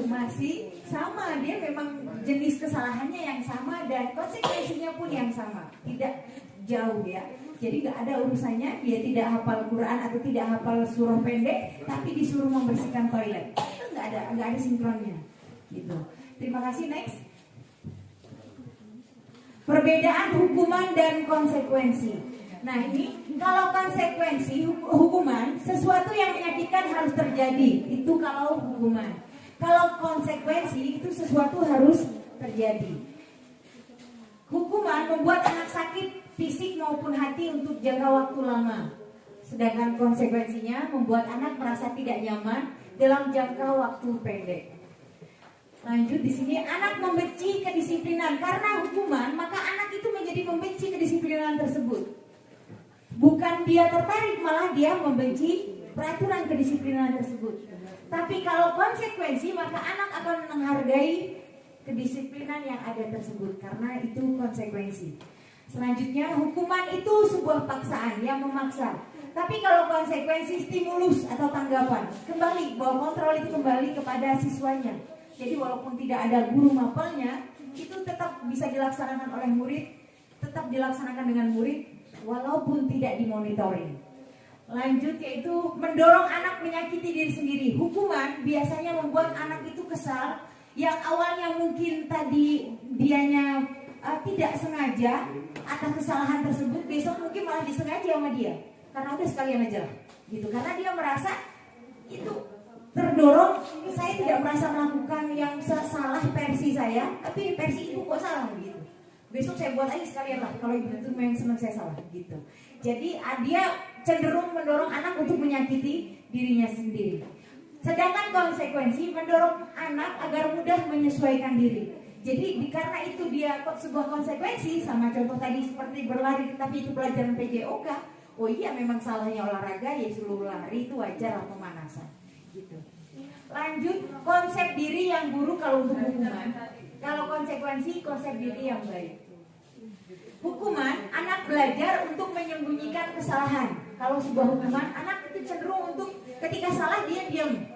masih sama, dia memang jenis kesalahannya yang sama dan konsekuensinya pun yang sama, tidak jauh ya. Jadi gak ada urusannya dia tidak hafal Quran atau tidak hafal surah pendek, tapi disuruh membersihkan toilet. Itu gak ada sinkronnya gitu. Terima kasih. Next. Perbedaan hukuman dan konsekuensi. Nah ini kalau konsekuensi hukuman, sesuatu yang menyakitkan harus terjadi. Itu kalau hukuman. Kalau konsekuensi itu sesuatu harus terjadi. Hukuman membuat anak sakit fisik maupun hati untuk jangka waktu lama. Sedangkan konsekuensinya membuat anak merasa tidak nyaman dalam jangka waktu pendek. Lanjut di sini, anak membenci kedisiplinan. Karena hukuman, maka anak itu menjadi membenci kedisiplinan tersebut. Bukan dia tertarik, malah dia membenci peraturan kedisiplinan tersebut. Tapi kalau konsekuensi, maka anak akan menghargai kedisiplinan yang ada tersebut, karena itu konsekuensi. Selanjutnya, hukuman itu sebuah paksaan yang memaksa. Tapi kalau konsekuensi, stimulus atau tanggapan, kembali bahwa kontrol itu kembali kepada siswanya. Jadi walaupun tidak ada guru mapelnya, itu tetap bisa dilaksanakan oleh murid, tetap dilaksanakan dengan murid, walaupun tidak dimonitoring. Lanjut, yaitu mendorong anak menyakiti diri sendiri. Hukuman biasanya membuat anak itu kesal, yang awalnya mungkin tadi dianya tidak sengaja atas kesalahan tersebut, besok mungkin malah disengaja sama dia. Karena udah sekalian aja gitu, karena dia merasa itu terdorong, saya tidak merasa melakukan yang salah versi saya, tapi versi ibu kok salah gitu. Besok saya buat aja sekalian lah, kalau ibu itu memang senang saya salah gitu. Jadi dia cenderung mendorong anak untuk menyakiti dirinya sendiri. Sedangkan konsekuensi mendorong anak agar mudah menyesuaikan diri. Jadi karena itu dia sebuah konsekuensi, sama contoh tadi seperti berlari, tapi itu pelajaran PJOK. Oh iya, memang salahnya olahraga, ya suruh lari itu wajar atau pemanasan gitu. Lanjut, konsep diri yang buruk kalau untuk hukuman. Kalau konsekuensi, konsep diri yang baik. Hukuman, anak belajar untuk menyembunyikan kesalahan. Kalau sebuah hukuman, anak itu cenderung untuk ketika salah dia diam,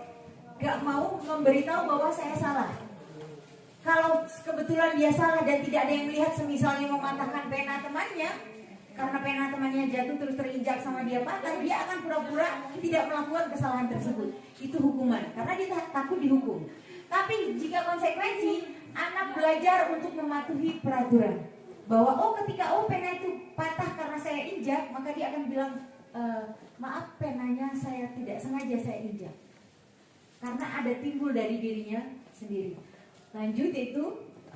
gak mau memberitahu bahwa saya salah. Kalau kebetulan dia salah dan tidak ada yang melihat, semisalnya mematahkan pena temannya, karena pena temannya jatuh terus terinjak sama dia patah, dia akan pura-pura tidak melakukan kesalahan tersebut. Itu hukuman, karena dia takut dihukum. Tapi jika konsekuensi, anak belajar untuk mematuhi peraturan. Bahwa ketika pena itu patah karena saya injak, maka dia akan bilang, maaf penanya saya tidak sengaja saya injak. Karena ada timbul dari dirinya sendiri. Lanjut, itu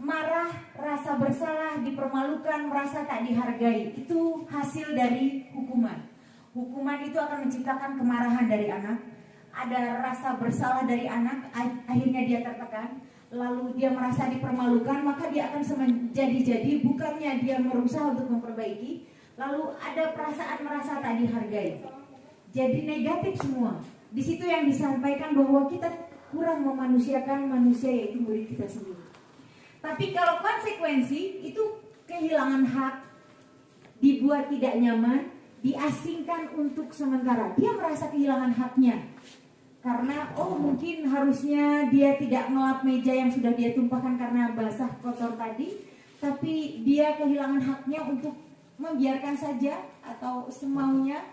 marah, rasa bersalah, dipermalukan, merasa tak dihargai. Itu hasil dari hukuman. Hukuman itu akan menciptakan kemarahan dari anak. Ada rasa bersalah dari anak, akhirnya dia tertekan. Lalu dia merasa dipermalukan, maka dia akan menjadi-jadi, bukannya dia berusaha untuk memperbaiki. Lalu ada perasaan merasa tak dihargai. Jadi negatif semua. Di situ yang disampaikan bahwa kita kurang memanusiakan manusia, yaitu murid kita sendiri. Tapi kalau konsekuensi itu kehilangan hak, dibuat tidak nyaman, diasingkan untuk sementara. Dia merasa kehilangan haknya. Karena mungkin harusnya dia tidak melap meja yang sudah dia tumpahkan karena basah kotor tadi, tapi dia kehilangan haknya untuk membiarkan saja atau semaunya,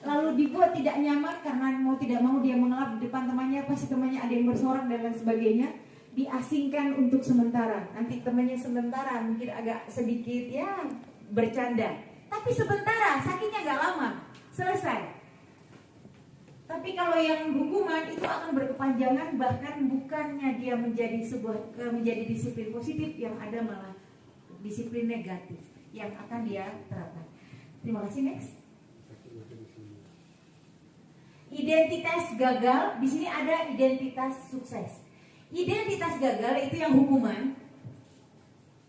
lalu dibuat tidak nyaman karena mau tidak mau dia mengelap di depan temannya, pasti temannya ada yang bersorak dan lain sebagainya. Diasingkan untuk sementara. Nanti temannya sementara mungkin agak sedikit ya bercanda, tapi sementara, sakitnya gak lama, selesai. Tapi kalau yang hukuman itu akan berkepanjangan, bahkan bukannya dia menjadi disiplin positif, yang ada malah disiplin negatif yang akan dia terapkan. Terima kasih. Next. Identitas gagal, di sini ada identitas sukses. Identitas gagal itu yang hukuman.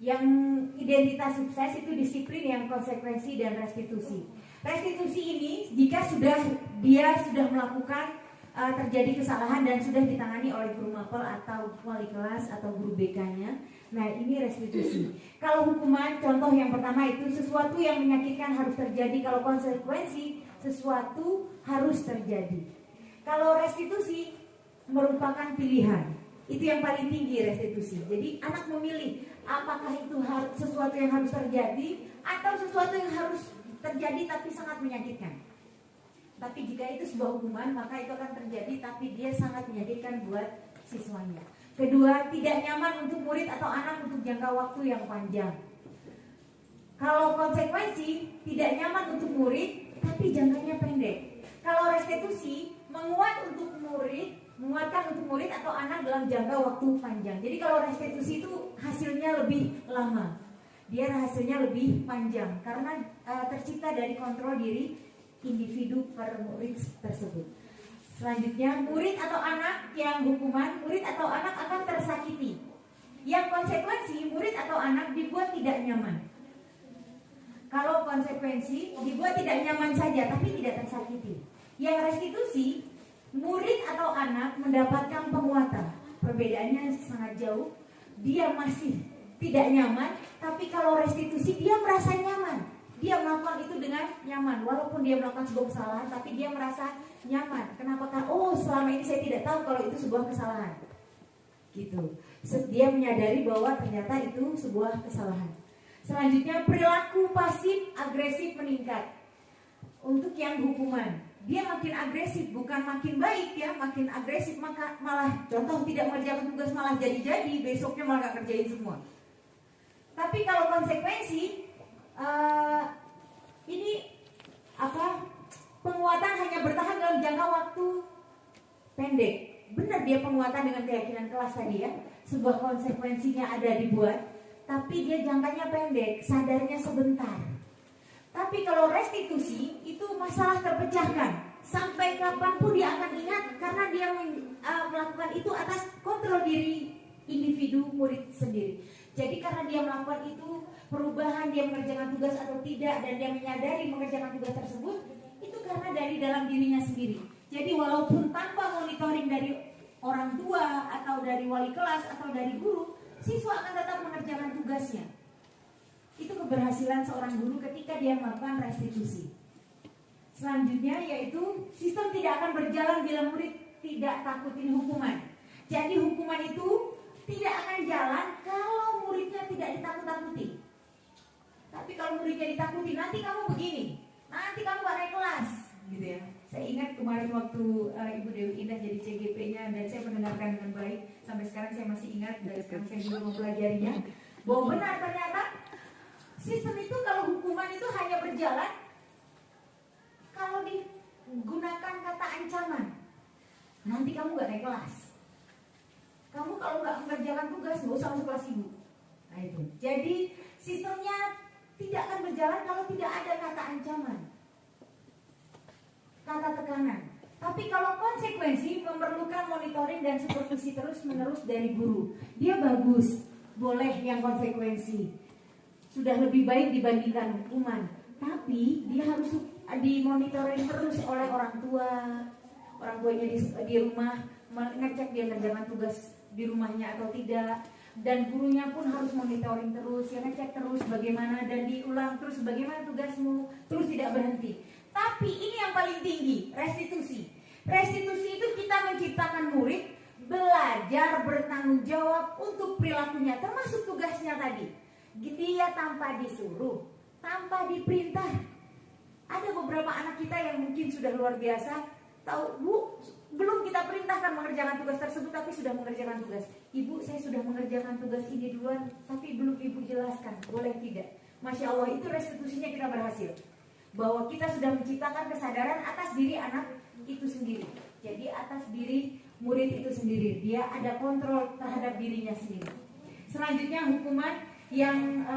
Yang identitas sukses itu disiplin yang konsekuensi dan restitusi. Restitusi ini jika dia sudah melakukan terjadi kesalahan dan sudah ditangani oleh guru mapel atau wali kelas atau guru BK-nya. Nah, ini restitusi. Kalau hukuman, contoh yang pertama itu sesuatu yang menyakitkan harus terjadi. Kalau konsekuensi, sesuatu harus terjadi. Kalau restitusi merupakan pilihan. Itu yang paling tinggi, restitusi. Jadi anak memilih apakah itu sesuatu yang harus terjadi atau sesuatu yang harus terjadi tapi sangat menyakitkan. Tapi jika itu sebuah hukuman, maka itu akan terjadi tapi dia sangat menyakitkan buat siswanya. Kedua, tidak nyaman untuk murid atau anak untuk jangka waktu yang panjang. Kalau konsekuensi, tidak nyaman untuk murid tapi jangkanya pendek. Kalau restitusi, menguatkan untuk murid atau anak dalam jangka waktu panjang. Jadi kalau restitusi itu hasilnya lebih lama, dia hasilnya lebih panjang karena tercipta dari kontrol diri individu per murid tersebut. Selanjutnya, murid atau anak yang hukuman, murid atau anak akan tersakiti. Yang konsekuensi, murid atau anak dibuat tidak nyaman. Kalau konsekuensi dibuat tidak nyaman saja tapi tidak tersakiti. Yang restitusi, murid atau anak mendapatkan penguatan. Perbedaannya sangat jauh. Dia masih tidak nyaman, tapi kalau restitusi dia merasa nyaman. Dia melakukan itu dengan nyaman, walaupun dia melakukan sebuah kesalahan, tapi dia merasa nyaman. Kenapa? Oh, selama ini saya tidak tahu kalau itu sebuah kesalahan. Gitu. Dia menyadari bahwa ternyata itu sebuah kesalahan. Selanjutnya, perilaku pasif agresif meningkat. Untuk yang hukuman, dia makin agresif, bukan makin baik ya, makin agresif, maka malah contoh tidak mengerjakan tugas malah jadi-jadi, besoknya malah gak kerjain semua. Tapi kalau konsekuensi ini penguatan hanya bertahan dalam jangka waktu pendek. Benar dia penguatan dengan keyakinan kelas tadi ya, sebuah konsekuensinya ada dibuat, tapi dia jangkanya pendek, sadarnya sebentar. Tapi kalau restitusi itu masalah terpecahkan, sampai kapanpun dia akan ingat karena dia melakukan itu atas kontrol diri individu murid sendiri. Jadi karena dia melakukan itu, perubahan dia mengerjakan tugas atau tidak, dan dia menyadari mengerjakan tugas tersebut, itu karena dari dalam dirinya sendiri. Jadi walaupun tanpa monitoring dari orang tua atau dari wali kelas atau dari guru, siswa akan tetap mengerjakan tugasnya. Itu keberhasilan seorang guru ketika dia melakukan restitusi. Selanjutnya yaitu sistem tidak akan berjalan bila murid tidak takutin hukuman. Jadi hukuman itu tidak akan jalan kalau muridnya tidak ditakut-takuti. Tapi kalau muridnya ditakuti, nanti kamu begini, nanti kamu gak naik kelas, gitu ya. Saya ingat kemarin waktu Ibu Dewi Indah jadi CGP-nya dan saya mendengarkan dengan baik. Sampai sekarang saya masih ingat, dari sekarang saya juga mempelajarinya, bahwa benar ternyata sistem itu kalau hukuman itu hanya berjalan kalau digunakan kata ancaman. Nanti kamu gak naik kelas. Kamu kalau nggak mengerjakan tugas, nggak usah masuk kelas ibu. Nah itu. Jadi sistemnya tidak akan berjalan kalau tidak ada kata ancaman, kata tekanan. Tapi kalau konsekuensi memerlukan monitoring dan supervisi terus-menerus dari guru. Dia bagus, boleh yang konsekuensi. Sudah lebih baik dibandingkan hukuman. Tapi dia harus dimonitoring terus oleh orang tua. Orang tuanya di rumah ngecek dia mengerjakan tugas di rumahnya atau tidak, dan gurunya pun harus monitoring terus, ya ngecek terus bagaimana dan diulang terus bagaimana tugasmu, terus tidak berhenti. Tapi ini yang paling tinggi, restitusi. Restitusi itu kita menciptakan murid belajar bertanggung jawab untuk perilakunya, termasuk tugasnya tadi. Dia tanpa disuruh, tanpa diperintah. Ada beberapa anak kita yang mungkin sudah luar biasa, tahu Bu, belum kita perintahkan mengerjakan tugas tersebut tapi sudah mengerjakan tugas. Ibu, saya sudah mengerjakan tugas ini duluan tapi belum Ibu jelaskan, boleh tidak? Masya Allah, itu restitusinya kita berhasil. Bahwa kita sudah menciptakan kesadaran atas diri anak itu sendiri. Jadi atas diri murid itu sendiri, dia ada kontrol terhadap dirinya sendiri. Selanjutnya hukuman yang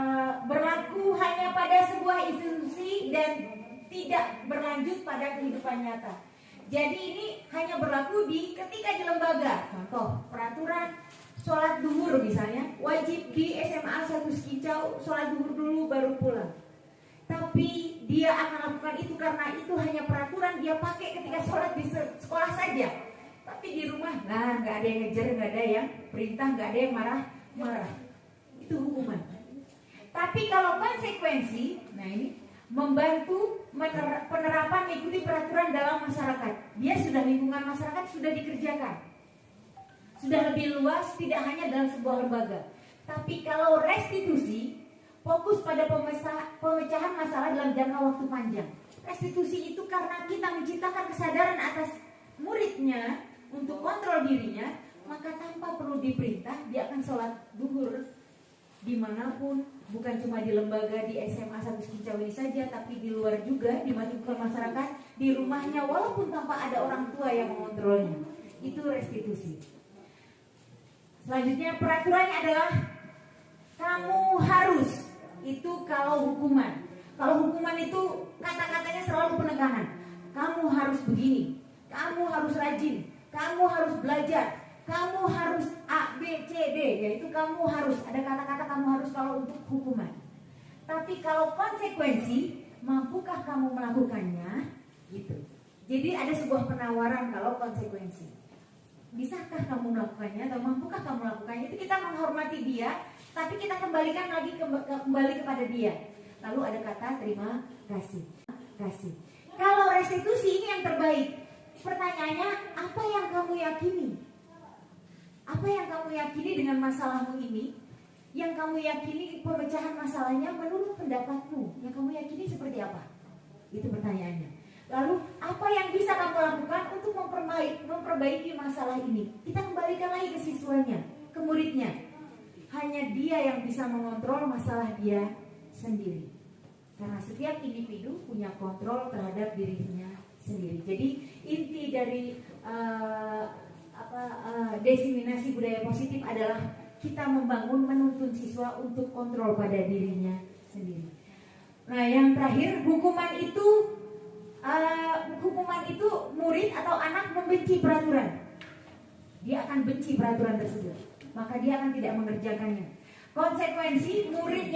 berlaku hanya pada sebuah institusi dan tidak berlanjut pada kehidupan nyata. Jadi ini hanya berlaku ketika di lembaga. Contoh, peraturan sholat duhur misalnya, wajib di SMA 1 Sekincau sholat duhur dulu baru pulang. Tapi dia akan lakukan itu karena itu hanya peraturan dia pakai ketika sholat di sekolah saja. Tapi di rumah, nah nggak ada yang ngejar, nggak ada yang perintah, nggak ada yang marah. Itu hukuman. Tapi kalau konsekuensi, nah ini membantu penerapan mengikuti peraturan dalam masyarakat. Dia sudah lingkungan masyarakat sudah dikerjakan, sudah lebih luas, tidak hanya dalam sebuah lembaga. Tapi kalau restitusi fokus pada pemecahan masalah dalam jangka waktu panjang. Restitusi itu karena kita menciptakan kesadaran atas muridnya untuk kontrol dirinya, maka tanpa perlu diperintah dia akan sholat duhur dimanapun, bukan cuma di lembaga di SMA 1 Sekincau ini saja, tapi di luar juga, di masyarakat, di rumahnya, walaupun tanpa ada orang tua yang mengontrolnya. Itu restitusi. Selanjutnya peraturannya adalah kamu harus, itu kalau hukuman. Kalau hukuman itu kata-katanya selalu penekanan. kamu harus begini, kamu harus rajin, kamu harus belajar, kamu harus A, B, C, D, yaitu kamu harus, ada kata-kata kamu harus kalau untuk hukuman. Tapi kalau konsekuensi, mampukah kamu melakukannya? Gitu. Jadi ada sebuah penawaran kalau konsekuensi. Bisakah kamu melakukannya atau mampukah kamu melakukannya? Itu kita menghormati dia, tapi kita kembalikan lagi kembali kepada dia. Lalu ada kata terima kasih. Kalau restitusi ini yang terbaik. Pertanyaannya, apa yang kamu yakini? Apa yang kamu yakini dengan masalahmu ini? Yang kamu yakini pemecahan masalahnya menurut pendapatmu, yang kamu yakini seperti apa? Itu pertanyaannya. Lalu apa yang bisa kamu lakukan untuk memperbaiki masalah ini? Kita kembalikan lagi ke siswanya, ke muridnya. Hanya dia yang bisa mengontrol masalah dia sendiri. Karena setiap individu punya kontrol terhadap dirinya sendiri. Jadi inti dari diseminasi budaya positif adalah kita membangun, menuntun siswa untuk kontrol pada dirinya sendiri. Nah, yang terakhir, hukuman itu murid atau anak membenci peraturan. Dia akan benci peraturan tersebut, maka dia akan tidak mengerjakannya. Konsekuensi, murid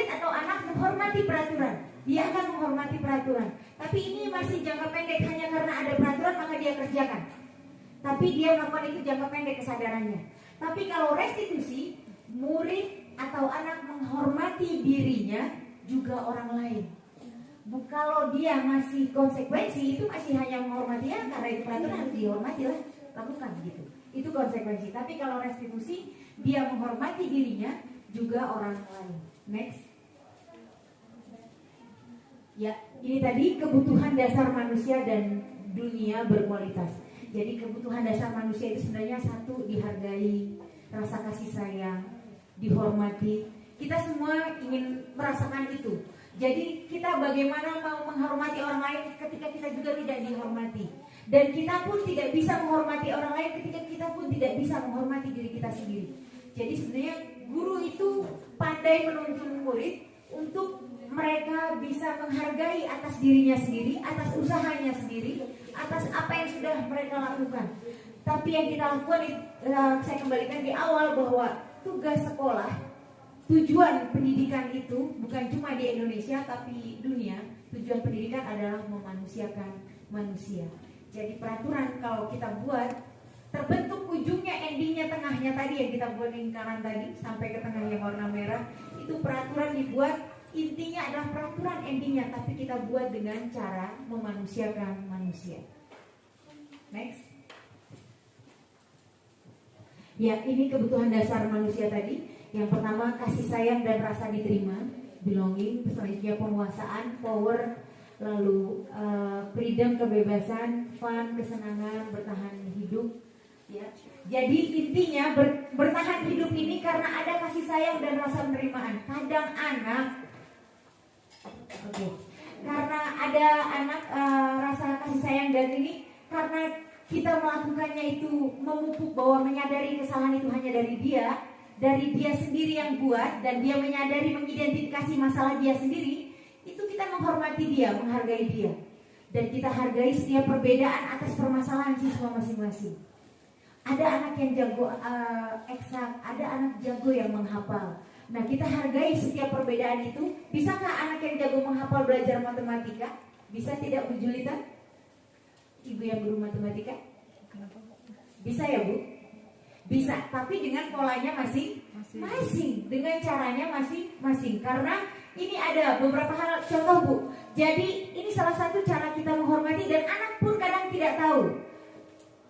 atau anak menghormati peraturan. Dia akan menghormati peraturan. Tapi ini masih jangka pendek, hanya karena ada peraturan maka dia kerjakan. Tapi dia melakukan itu jangka pendek kesadarannya. Tapi kalau restitusi, murid atau anak menghormati dirinya juga orang lain. Kalau dia masih konsekuensi, itu masih hanya menghormati ya, karena itu peraturan harus dihormati lah, lakukan gitu. Itu konsekuensi. Tapi kalau restitusi, dia menghormati dirinya juga orang lain. Next. Ya, ini tadi kebutuhan dasar manusia dan dunia berkualitas. Jadi kebutuhan dasar manusia itu sebenarnya satu, dihargai, rasa kasih sayang, dihormati. Kita semua ingin merasakan itu. Jadi kita bagaimana mau menghormati orang lain ketika kita juga tidak dihormati. Dan kita pun tidak bisa menghormati orang lain ketika kita pun tidak bisa menghormati diri kita sendiri. Jadi sebenarnya guru itu pandai menuntun murid untuk mereka bisa menghargai atas dirinya sendiri, atas usahanya sendiri, atas apa yang sudah mereka lakukan. Tapi yang kita lakukan, saya kembalikan di awal bahwa tugas sekolah, tujuan pendidikan itu bukan cuma di Indonesia tapi dunia. Tujuan pendidikan adalah memanusiakan manusia. Jadi peraturan kalau kita buat terbentuk ujungnya, endingnya, tengahnya tadi yang kita buat lingkaran tadi sampai ke tengah yang warna merah, itu peraturan dibuat. Intinya adalah peraturan, endingnya, tapi kita buat dengan cara memanusiakan manusia. Next. Ya, ini kebutuhan dasar manusia tadi. Yang pertama, kasih sayang dan rasa diterima, belonging. Selanjutnya penguasaan, power. Lalu freedom, kebebasan, fun, kesenangan, bertahan hidup. Ya. Jadi intinya bertahan hidup ini karena ada kasih sayang dan rasa penerimaan. Kadang anak karena ada anak rasa kasih sayang dan ini karena kita melakukannya itu memupuk bahwa menyadari kesalahan itu hanya dari dia sendiri yang buat, dan dia menyadari mengidentifikasi masalah dia sendiri, itu kita menghormati dia, menghargai dia, dan kita hargai setiap perbedaan atas permasalahan siswa masing-masing. Ada anak yang jago eksak, ada anak jago yang menghafal. Nah, kita hargai setiap perbedaan itu. Bisakah anak yang jago menghafal belajar matematika? Bisa tidak, Bu Julita? Ibu yang guru matematika? Bisa ya, Bu? Bisa, tapi dengan polanya masing-masing. Dengan caranya masing-masing. Karena ini ada beberapa hal, contoh, Bu. Jadi ini salah satu cara kita menghormati, dan anak pun kadang tidak tahu.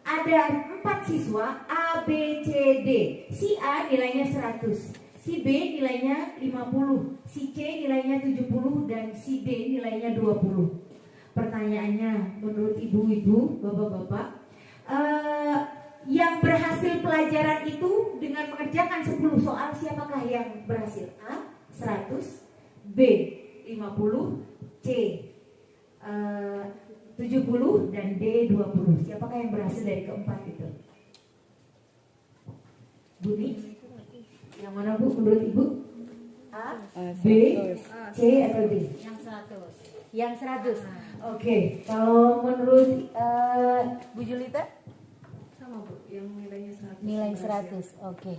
Ada 4 siswa A, B, C, D. Si A nilainya 100, si B nilainya 50, si C nilainya 70, dan si D nilainya 20. Pertanyaannya, menurut ibu-ibu, bapak-bapak, yang berhasil pelajaran itu dengan mengerjakan 10 soal, siapakah yang berhasil? A 100, B 50, C 70, dan D 20. Siapakah yang berhasil dari keempat itu? Buni? Yang mana, Bu, menurut Ibu? A, B, C, atau D? Yang 100. Yang 100. Oke, kalau menurut Bu Julita? Sama Bu, yang nilainya 100. Nilai 100, oke.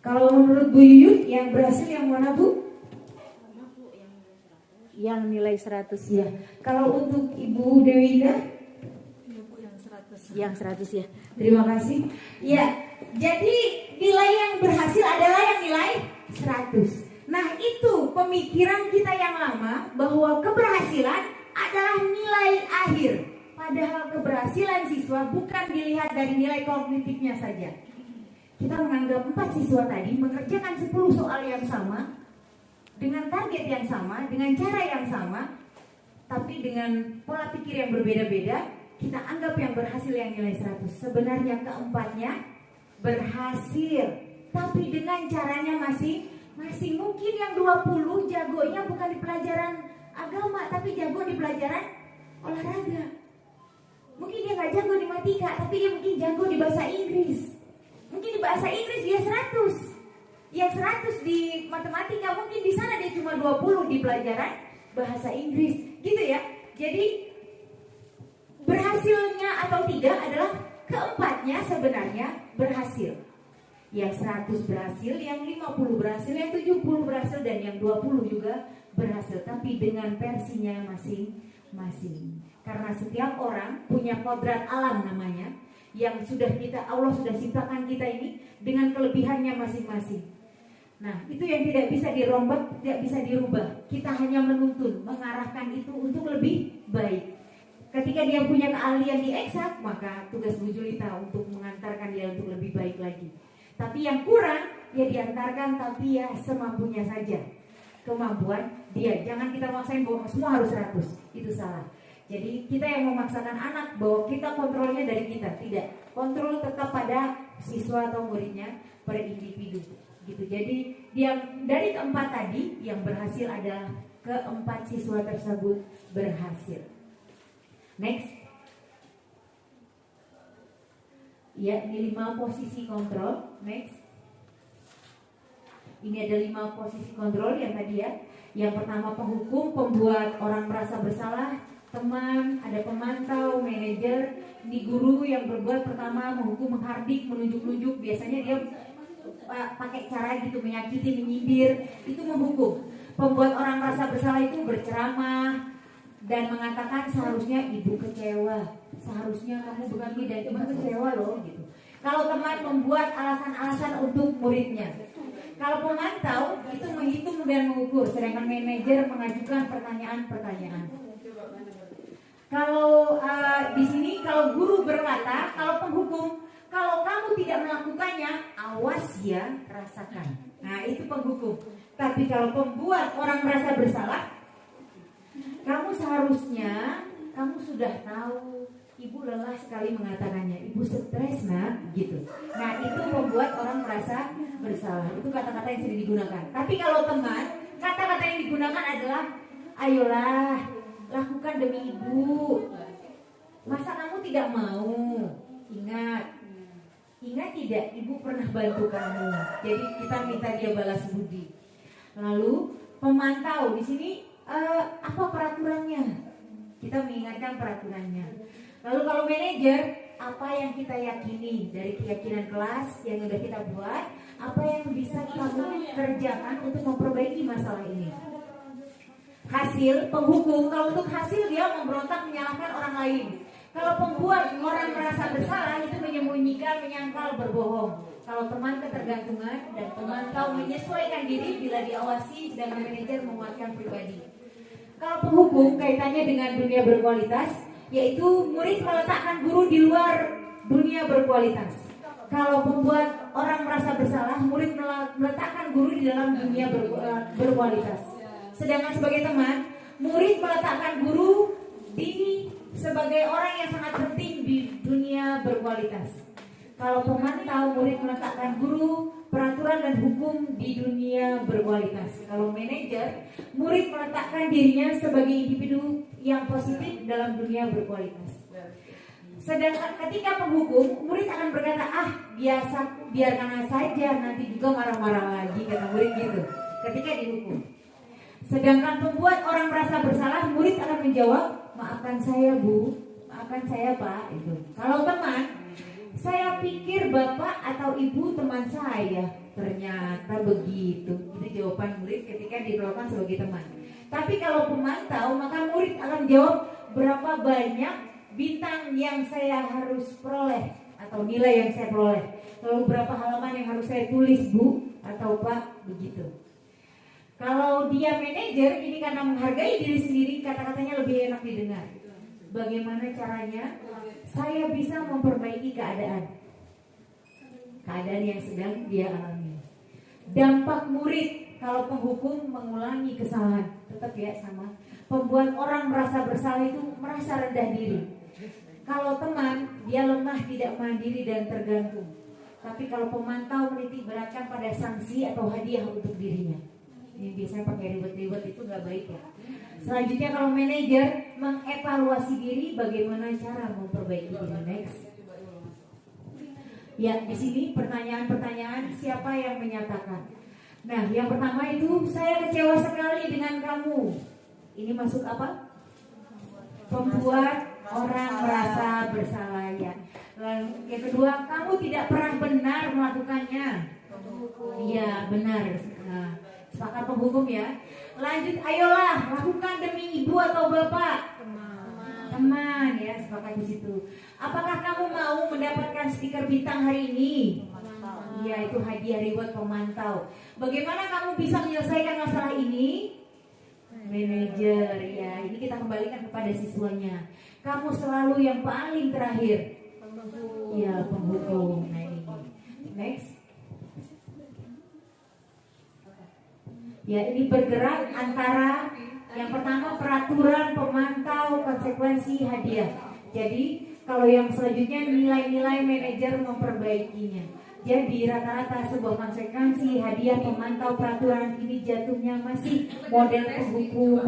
Kalau menurut Bu Yuyut, yang berhasil yang mana Bu? Yang nilai 100 ya. Kalau untuk Ibu Dewinda? Yang 100 ya. Terima kasih. Ya, jadi nilai yang berhasil adalah yang nilai 100. Nah, itu pemikiran kita yang lama bahwa keberhasilan adalah nilai akhir. Padahal keberhasilan siswa bukan dilihat dari nilai kognitifnya saja. Kita menganggap 4 siswa tadi mengerjakan 10 soal yang sama dengan target yang sama, dengan cara yang sama, tapi dengan pola pikir yang berbeda-beda. Kita anggap yang berhasil yang nilai 100. Sebenarnya keempatnya berhasil, tapi dengan caranya masing-masing. Mungkin yang 20 jagonya bukan di pelajaran agama, tapi jago di pelajaran olahraga. Mungkin dia nggak jago di matematika, tapi dia mungkin jago di bahasa Inggris. Mungkin di bahasa Inggris dia 100. Yang 100 di matematika, mungkin di sana dia cuma 20 di pelajaran bahasa Inggris. Gitu ya. Jadi berhasilnya atau tidak adalah keempatnya sebenarnya berhasil. Yang 100 berhasil, yang 50 berhasil, yang 70 berhasil, dan yang 20 juga berhasil. Tapi dengan versinya masing-masing. Karena setiap orang punya kodrat alam namanya, yang Allah sudah ciptakan kita ini dengan kelebihannya masing-masing. Nah, itu yang tidak bisa dirombak, tidak bisa dirubah. Kita hanya menuntun, mengarahkan itu untuk lebih baik. Ketika dia punya keahlian di eksak, maka tugas Bu Julita untuk mengantarkan dia untuk lebih baik lagi. Tapi yang kurang, ya diantarkan, tapi ya semampunya saja. Kemampuan dia, jangan kita maksain bahwa semua harus 100, itu salah. Jadi kita yang memaksakan anak bahwa kita kontrolnya dari kita, tidak. Kontrol tetap pada siswa atau muridnya, per individu. Gitu. Jadi yang dari keempat tadi, yang berhasil adalah keempat siswa tersebut berhasil. Next. Ya, ini 5 posisi kontrol. Next. Ini ada 5 posisi kontrol yang tadi ya. Yang pertama penghukum, pembuat orang merasa bersalah, teman, ada pemantau, manajer, ini guru yang berbuat pertama menghukum, menghardik, menunjuk-nunjuk. Biasanya dia pakai cara gitu, menyakiti, menyindir, itu menghukum. Pembuat orang merasa bersalah itu berceramah dan mengatakan seharusnya ibu kecewa, seharusnya kamu begini dan ibu kecewa loh gitu. Kalau teman membuat alasan-alasan untuk muridnya. Kalau pemantau itu menghitung dan mengukur, sedangkan manajer mengajukan pertanyaan-pertanyaan. Kalau di sini kalau guru berkata, kalau penghukum, kalau kamu tidak melakukannya, awas ya, rasakan. Nah itu penghukum. Tapi kalau pembuat orang merasa bersalah, kamu seharusnya, kamu sudah tahu, ibu lelah sekali mengatakannya, ibu stres nak, gitu. Nah itu membuat orang merasa bersalah. Itu kata-kata yang sering digunakan. Tapi kalau teman, kata-kata yang digunakan adalah, ayolah, lakukan demi ibu. Masa kamu tidak mau? Ingat tidak, ibu pernah bantu kamu. Jadi kita minta dia balas budi. Lalu pemantau di sini apa peraturannya? Kita mengingatkan peraturannya. Lalu kalau manajer, apa yang kita yakini dari keyakinan kelas yang sudah kita buat, apa yang bisa kamu kerjakan untuk memperbaiki masalah ini. Hasil penghukum, kalau untuk hasil dia memberontak, menyalahkan orang lain. Kalau pembuat orang merasa bersalah itu menyembunyikan, menyangkal, berbohong. Kalau teman ketergantungan dan pemantau menyesuaikan diri bila diawasi, sedangkan manajer menguatkan pribadi. Kalau penghukum kaitannya dengan dunia berkualitas, yaitu murid meletakkan guru di luar dunia berkualitas. Kalau pembuat orang merasa bersalah, murid meletakkan guru di dalam dunia berkualitas. Sedangkan sebagai teman, murid meletakkan guru sebagai orang yang sangat penting di dunia berkualitas. Kalau pemantau, murid meletakkan guru, peraturan dan hukum di dunia berkualitas. Kalau manajer, murid meletakkan dirinya sebagai individu yang positif dalam dunia berkualitas. Sedangkan ketika penghukum, murid akan berkata, biarkan saja, nanti juga marah-marah lagi, kata murid gitu ketika dihukum. Sedangkan pembuat orang merasa bersalah, murid akan menjawab, maafkan saya Bu, maafkan saya Pak. Itu. Kalau teman, saya pikir Bapak atau Ibu teman saya. Ternyata begitu. Itu jawaban murid ketika diperlakukan sebagai teman. Tapi kalau pemantau, maka murid akan jawab, berapa banyak bintang yang saya harus peroleh atau nilai yang saya peroleh. Lalu berapa halaman yang harus saya tulis Bu atau Pak, begitu. Kalau dia manajer, ini karena menghargai diri sendiri, kata-katanya lebih enak didengar. Bagaimana caranya? Saya bisa memperbaiki keadaan yang sedang dia alami. Dampak murid kalau penghukum mengulangi kesalahan, tetap ya sama. Pembuat orang merasa bersalah itu merasa rendah diri. Kalau teman, dia lemah, tidak mandiri dan tergantung. Tapi kalau pemantau menitik beratkan pada sanksi atau hadiah untuk dirinya. Ini biasanya pakai ribet-ribet itu nggak baik ya. Selanjutnya kalau manajer mengevaluasi diri, bagaimana cara memperbaiki diri. Next. Ya, di sini pertanyaan-pertanyaan siapa yang menyatakan. Nah, yang pertama itu saya kecewa sekali dengan kamu. Ini masuk apa? Pembuat orang merasa bersalah ya. Lalu yang kedua, kamu tidak pernah benar melakukannya. Iya, benar. Nah, sepakat penghukum ya. Lanjut, ayolah lakukan demi ibu atau bapak. Teman ya, sepakat di situ. Apakah kamu mau mendapatkan stiker bintang hari ini? Iya, itu hadiah reward pemantau. Bagaimana kamu bisa menyelesaikan masalah ini? Manajer ya, ini kita kembalikan kepada siswanya. Kamu selalu yang paling terakhir. Ya, penghukum. Nah ini. Next. Ya, ini bergerak antara yang pertama peraturan pemantau, konsekuensi, hadiah. Jadi kalau yang selanjutnya nilai-nilai manajer memperbaikinya. Jadi rata-rata sebuah konsekuensi, hadiah, pemantau, peraturan ini jatuhnya masih model penghukum,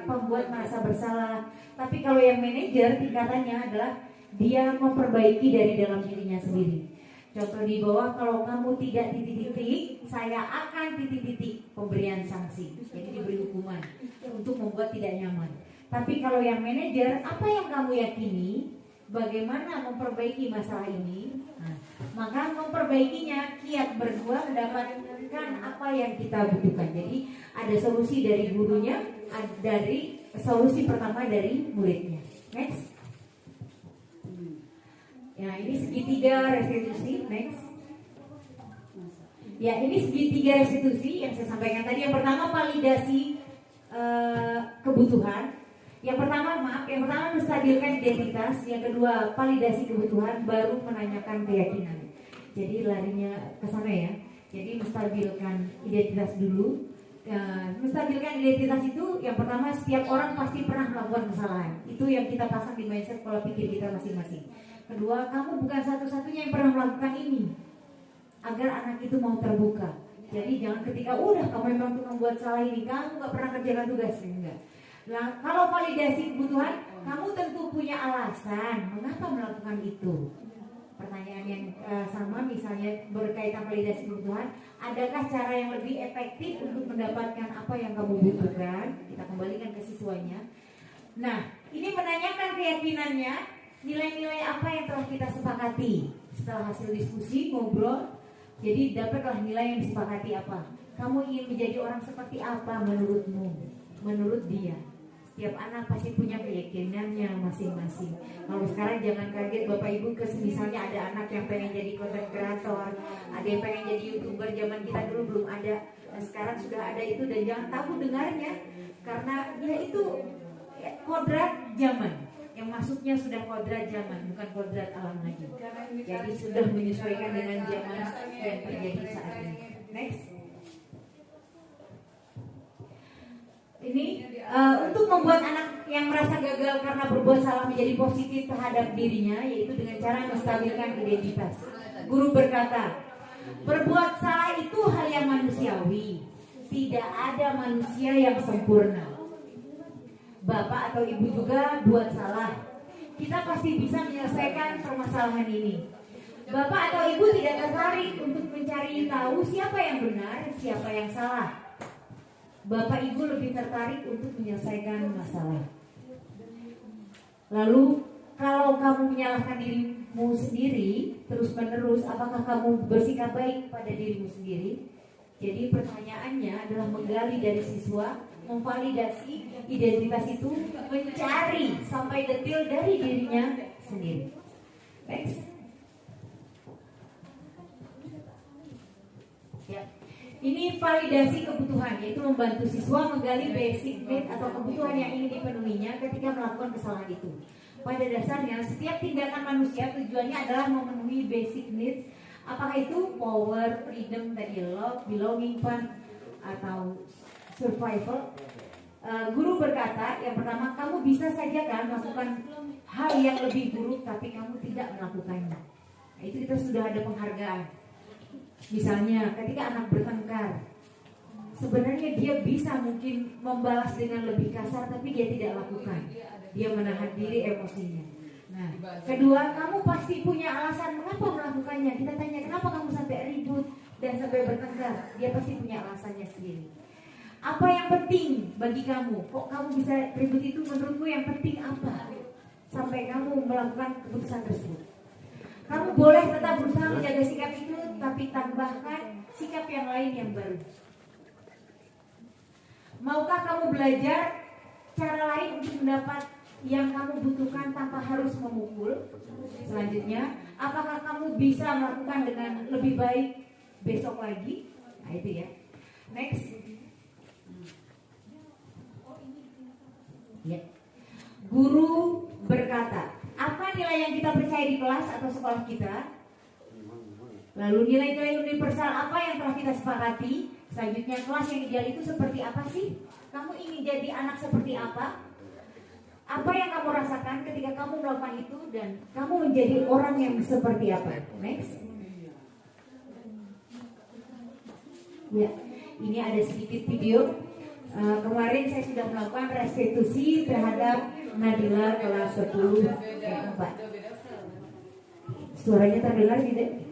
pembuat merasa bersalah. Tapi kalau yang manajer tingkatannya adalah dia memperbaiki dari dalam dirinya sendiri. Contoh di bawah, kalau kamu tidak titik-titik, saya akan titik-titik pemberian sanksi. Jadi diberi hukuman untuk membuat tidak nyaman. Tapi kalau yang manajer, apa yang kamu yakini? Bagaimana memperbaiki masalah ini? Nah, maka memperbaikinya kiat berdua mendapatkan apa yang kita butuhkan. Jadi ada solusi dari gurunya, dari solusi pertama dari muridnya. Next. Ya, ini segitiga restitusi. Next. Ya, ini segitiga restitusi yang saya sampaikan tadi. Yang pertama validasi kebutuhan. Yang pertama menstabilkan identitas. Yang kedua validasi kebutuhan, baru menanyakan keyakinan. Jadi larinya ke sana ya. Jadi menstabilkan identitas dulu. Menstabilkan identitas itu yang pertama, setiap orang pasti pernah melakukan kesalahan. Itu yang kita pasang di mindset pola pikir kita masing-masing. Kedua, kamu bukan satu-satunya yang pernah melakukan ini. Agar anak itu mau terbuka. Jadi jangan ketika udah kamu memang tuh membuat salah ini, kamu gak pernah kerjakan tugas, enggak. Nah, kalau validasi kebutuhan, kamu tentu punya alasan mengapa melakukan itu. Pertanyaan yang sama misalnya berkaitan validasi kebutuhan, adakah cara yang lebih efektif untuk mendapatkan apa yang kamu butuhkan? Kita kembalikan ke siswanya. Nah, ini menanyakan keyakinannya, nilai-nilai apa yang telah kita sepakati. Setelah hasil diskusi, ngobrol, jadi dapatlah nilai yang disepakati apa. Kamu ingin menjadi orang seperti apa menurutmu? Menurut dia. Setiap anak pasti punya keyakinannya masing-masing. Kalau sekarang jangan kaget Bapak Ibu, misalnya ada anak yang pengen jadi content creator, ada yang pengen jadi YouTuber. Zaman kita dulu belum ada. Nah, sekarang sudah ada itu, dan jangan takut dengarnya, karena ya itu kodrat zaman. Yang masuknya sudah kodrat zaman, bukan kodrat alam lagi. Jadi sudah menyesuaikan dengan zaman yang terjadi saat ini. Next. Ini untuk membuat anak yang merasa gagal karena berbuat salah menjadi positif terhadap dirinya, yaitu dengan cara menstabilkan identitas. Guru berkata, berbuat salah itu hal yang manusiawi. Tidak ada manusia yang sempurna. Bapak atau ibu juga buat salah. Kita pasti bisa menyelesaikan permasalahan ini. Bapak atau ibu tidak tertarik untuk mencari tahu siapa yang benar, siapa yang salah. Bapak Ibu lebih tertarik untuk menyelesaikan masalah. Lalu kalau kamu menyalahkan dirimu sendiri terus menerus, apakah kamu bersikap baik pada dirimu sendiri? Jadi pertanyaannya adalah menggali dari siswa, memvalidasi identitas itu, mencari sampai detail dari dirinya sendiri. Next. Ya. Ini validasi kebutuhan, yaitu membantu siswa menggali basic need atau kebutuhan yang ingin dipenuhinya ketika melakukan kesalahan itu. Pada dasarnya, setiap tindakan manusia tujuannya adalah memenuhi basic needs. Apakah itu power, freedom, tadi love, belonging, fun, atau survival? Guru berkata, yang pertama, kamu bisa saja kan melakukan hal yang lebih buruk, tapi kamu tidak melakukannya. Nah, itu kita sudah ada penghargaan. Misalnya ketika anak bertengkar, sebenarnya dia bisa mungkin membalas dengan lebih kasar, tapi dia tidak lakukan. Dia menahan diri emosinya. Nah, kedua, kamu pasti punya alasan mengapa melakukannya. Kita tanya, kenapa kamu sampai ribut dan sampai bertengkar? Dia pasti punya alasannya sendiri. Apa yang penting bagi kamu? Kok kamu bisa ribut itu? Menurutmu yang penting apa? Sampai kamu melakukan keputusan tersebut. Kamu boleh tetap berusaha menjaga sikap itu, tapi tambahkan sikap yang lain yang baru. Maukah kamu belajar cara lain untuk mendapat yang kamu butuhkan tanpa harus memukul? Selanjutnya, apakah kamu bisa melakukan dengan lebih baik besok lagi? Nah itu ya. Next. Ya. Guru berkata, apa nilai yang kita percaya di kelas atau sekolah kita? Lalu nilai-nilai universal apa yang telah kita sepakati? Selanjutnya, kelas yang ideal itu seperti apa sih? Kamu ingin jadi anak seperti apa? Apa yang kamu rasakan ketika kamu melakukan itu? Dan kamu menjadi orang yang seperti apa? Next. Ya, ini ada sedikit video. Kemarin saya sudah melakukan restitusi terhadap Nadila kelas 10 4. Suaranya terdengar tidak?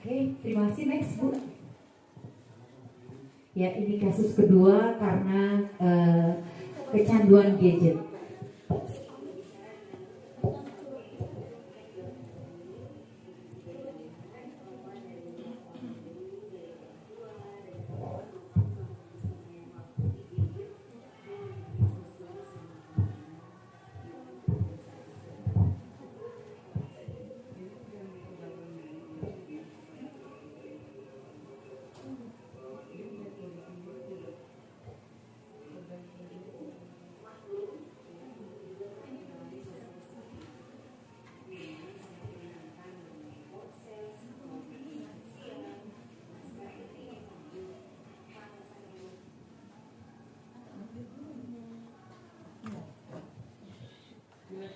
Oke, terima kasih. Next, Bu. Ya, ini kasus kedua karena kecanduan gadget.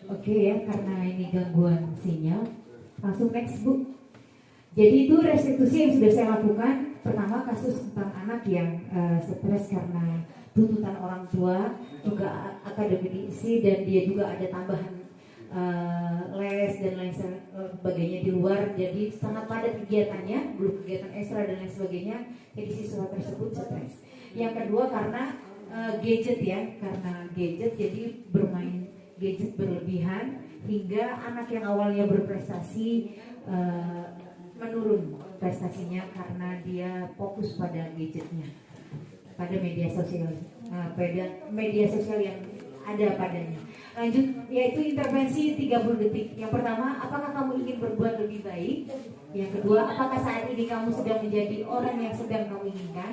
Oke ya, karena ini gangguan sinyal, langsung next Bu. Jadi itu restitusi yang sudah saya lakukan. Pertama kasus tentang anak yang stres karena tuntutan orang tua, juga akademisi, dan dia juga ada tambahan les dan lain sebagainya di luar. Jadi sangat padat kegiatannya, belum kegiatan ekstra dan lain sebagainya. Jadi siswa tersebut stres. Yang kedua karena gadget ya, karena gadget jadi bermain gadget berlebihan hingga anak yang awalnya berprestasi menurun prestasinya karena dia fokus pada gadgetnya, pada media sosial, pada media sosial yang ada padanya. Lanjut, yaitu intervensi 30 detik. Yang pertama, apakah kamu ingin berbuat lebih baik? Yang kedua, apakah saat ini kamu sedang menjadi orang yang sedang kamu inginkan?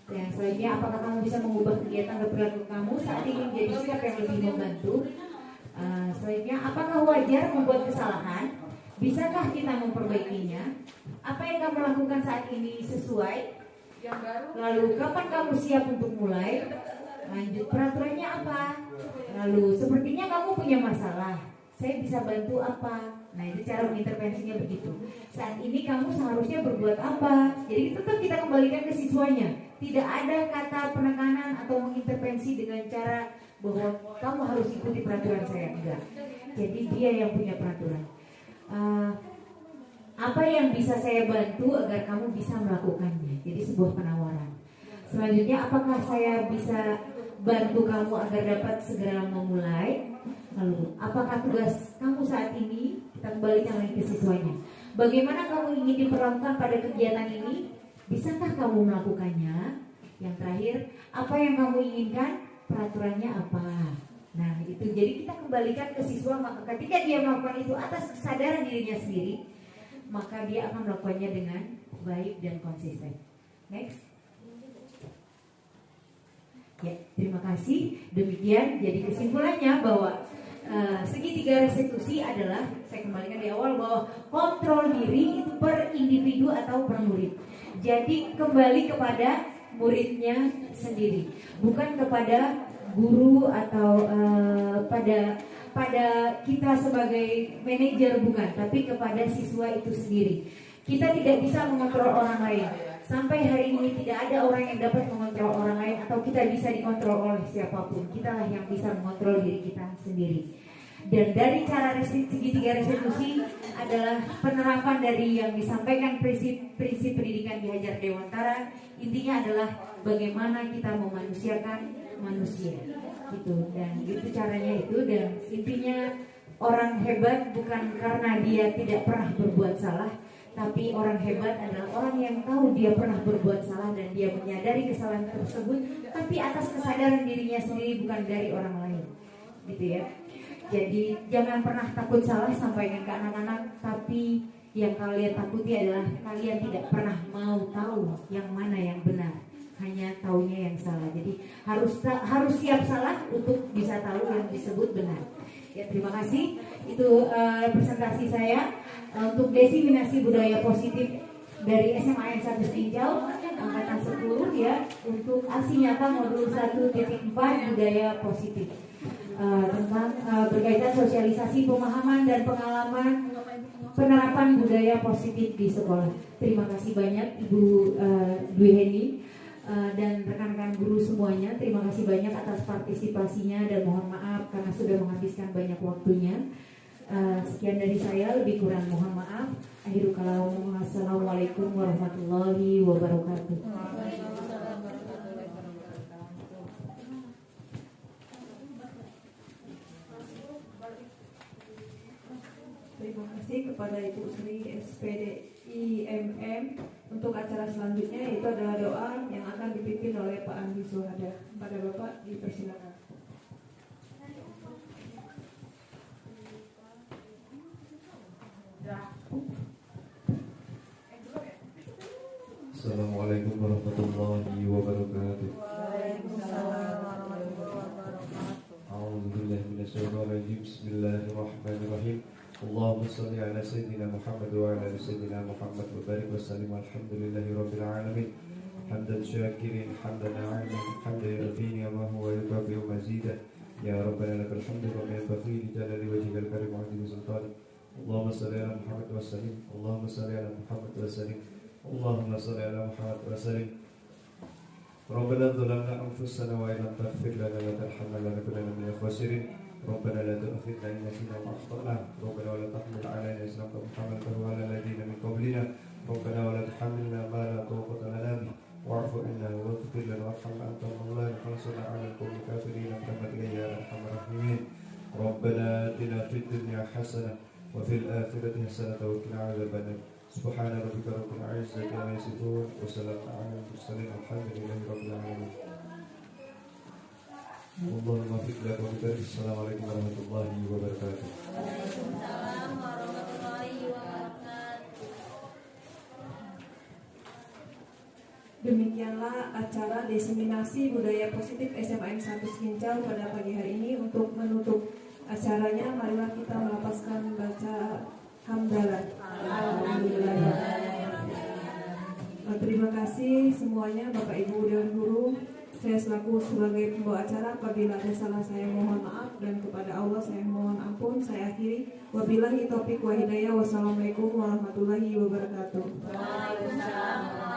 Yang selanjutnya, apakah kamu bisa mengubah kegiatan dan perilaku kamu saat ini menjadi sikap yang lebih membantu? Selanjutnya, apakah wajar membuat kesalahan? Bisakah kita memperbaikinya? Apa yang kamu lakukan saat ini sesuai? Lalu, kapan kamu siap untuk mulai? Lanjut, peraturannya apa? Lalu, sepertinya kamu punya masalah. Saya bisa bantu apa? Nah, itu cara mengintervensinya begitu. Saat ini kamu seharusnya berbuat apa? Jadi tetap kita kembalikan ke siswanya. Tidak ada kata penekanan atau mengintervensi dengan cara bahwa kamu harus ikuti peraturan saya, enggak. Jadi dia yang punya peraturan. Apa yang bisa saya bantu agar kamu bisa melakukannya? Jadi sebuah penawaran. Selanjutnya, apakah saya bisa bantu kamu agar dapat segera memulai? Lalu, apakah tugas kamu saat ini? Kita kembalikan lagi ke siswanya. Bagaimana kamu ingin diperlakukan pada kegiatan ini? Bisakah kamu melakukannya? Yang terakhir, apa yang kamu inginkan? Peraturannya apa? Nah, itu jadi kita kembalikan ke siswa. Maka ketika dia melakukan itu atas kesadaran dirinya sendiri, maka dia akan melakukannya dengan baik dan konsisten. Next. Ya, terima kasih. Demikian, jadi kesimpulannya bahwa segitiga restitusi adalah, saya kembalikan di awal, bahwa kontrol diri itu per individu atau per murid. Jadi kembali kepada muridnya sendiri, bukan kepada guru atau pada kita sebagai manajer, bukan, tapi kepada siswa itu sendiri. Kita tidak bisa mengontrol orang lain. Sampai hari ini tidak ada orang yang dapat mengontrol orang lain atau kita bisa dikontrol oleh siapapun. Kitalah yang bisa mengontrol diri kita sendiri. Dan dari cara segitiga restitusi adalah penerapan dari yang disampaikan prinsip pendidikan di Hajar Dewantara. Intinya adalah bagaimana kita memanusiakan manusia. Gitu. Dan itu caranya itu, dan intinya orang hebat bukan karena dia tidak pernah berbuat salah, tapi orang hebat adalah orang yang tahu dia pernah berbuat salah dan dia menyadari kesalahan tersebut, tapi atas kesadaran dirinya sendiri, bukan dari orang lain. Gitu ya. Jadi jangan pernah takut salah, sampaikan ke anak-anak. Tapi yang kalian takuti adalah kalian tidak pernah mau tahu yang mana yang benar, hanya taunya yang salah. Jadi harus siap salah untuk bisa tahu yang disebut benar. Ya, terima kasih. Itu presentasi saya untuk diseminasi budaya positif dari SMA N1 Sekinjau angkatan 10 ya, untuk aksi nyata modul 1.4 budaya positif. Tentang berkaitan sosialisasi pemahaman dan pengalaman penerapan budaya positif di sekolah. Terima kasih banyak Ibu Dwi Heni dan rekan-rekan guru semuanya. Terima kasih banyak atas partisipasinya dan mohon maaf karena sudah menghabiskan banyak waktunya. Sekian dari saya, lebih kurang mohon maaf. Akhirul kalam, assalamualaikum warahmatullahi wabarakatuh. Terima kasih kepada Ibu Sri SPD IMM. Untuk acara selanjutnya itu adalah doa yang akan dipimpin oleh Pak Andi Suhada. Pada Bapak dipersilakan. Assalamualaikum warahmatullahi wabarakatuh. Waalaikumsalam warahmatullahi wabarakatuh. A'udzubillahi minasyaitonir rajim. Bismillahirrahmanirrahim. Allahumma shalli ala sayyidina Muhammad wa ala ali sayyidina Muhammad wa barik wa sallim. Alhamdulillahi rabbil alamin. Hamdan syakirin, hamdan na'iman, hamdan yarfini wa huwa yukafi'u mazidah. يا ربنا لك الحمد كما ينبغي لجلال وجهك الكريم وعظيم سلطانك. اللهم صل على محمد وسلم. اللهم صل على محمد وسلم. اللهم صل على محمد وسلم. ربنا ظلمنا أنفسنا وإن لم تغفر لنا وترحمنا لنكونن من الخاسرين. ربنا لا تؤاخذنا إن نسينا وأخطأنا. ربنا ولا تحمل علينا إصرا كما حملته على الذين من قبلنا. ربنا ولا تحملنا ما لا طاقة لنا به واعف عنا واغفر لنا وارحمنا أنت مولانا فانصرنا على القوم الكافرين برحمتك يا أرحم الراحمين. ربنا آتنا في الدنيا حسنة وفي الآخرة حسنة وقنا عذاب النار. سبحان ربك رب العزة عما يصفون وسلام على المرسلين والحمد لله رب العالمين. والله الموفق لك وبالتوفيق. السلام عليكم ورحمة الله وبركاته. Waalaikumsalam warahmatullahi wabarakatuh. Demikianlah acara diseminasi budaya positif SMAN 1 Sekincau pada pagi hari ini. Untuk menutup acaranya, marilah kita melapaskan baca hamdalah. Alhamdulillah. Terima kasih semuanya Bapak Ibu Dewan Guru. Saya selaku sebagai pembawa acara, apabila ada salah saya mohon maaf, dan kepada Allah saya mohon ampun. Saya akhiri, wabillahi taufiq wa hidayah. Wassalamualaikum warahmatullahi wabarakatuh. Waalaikumsalam.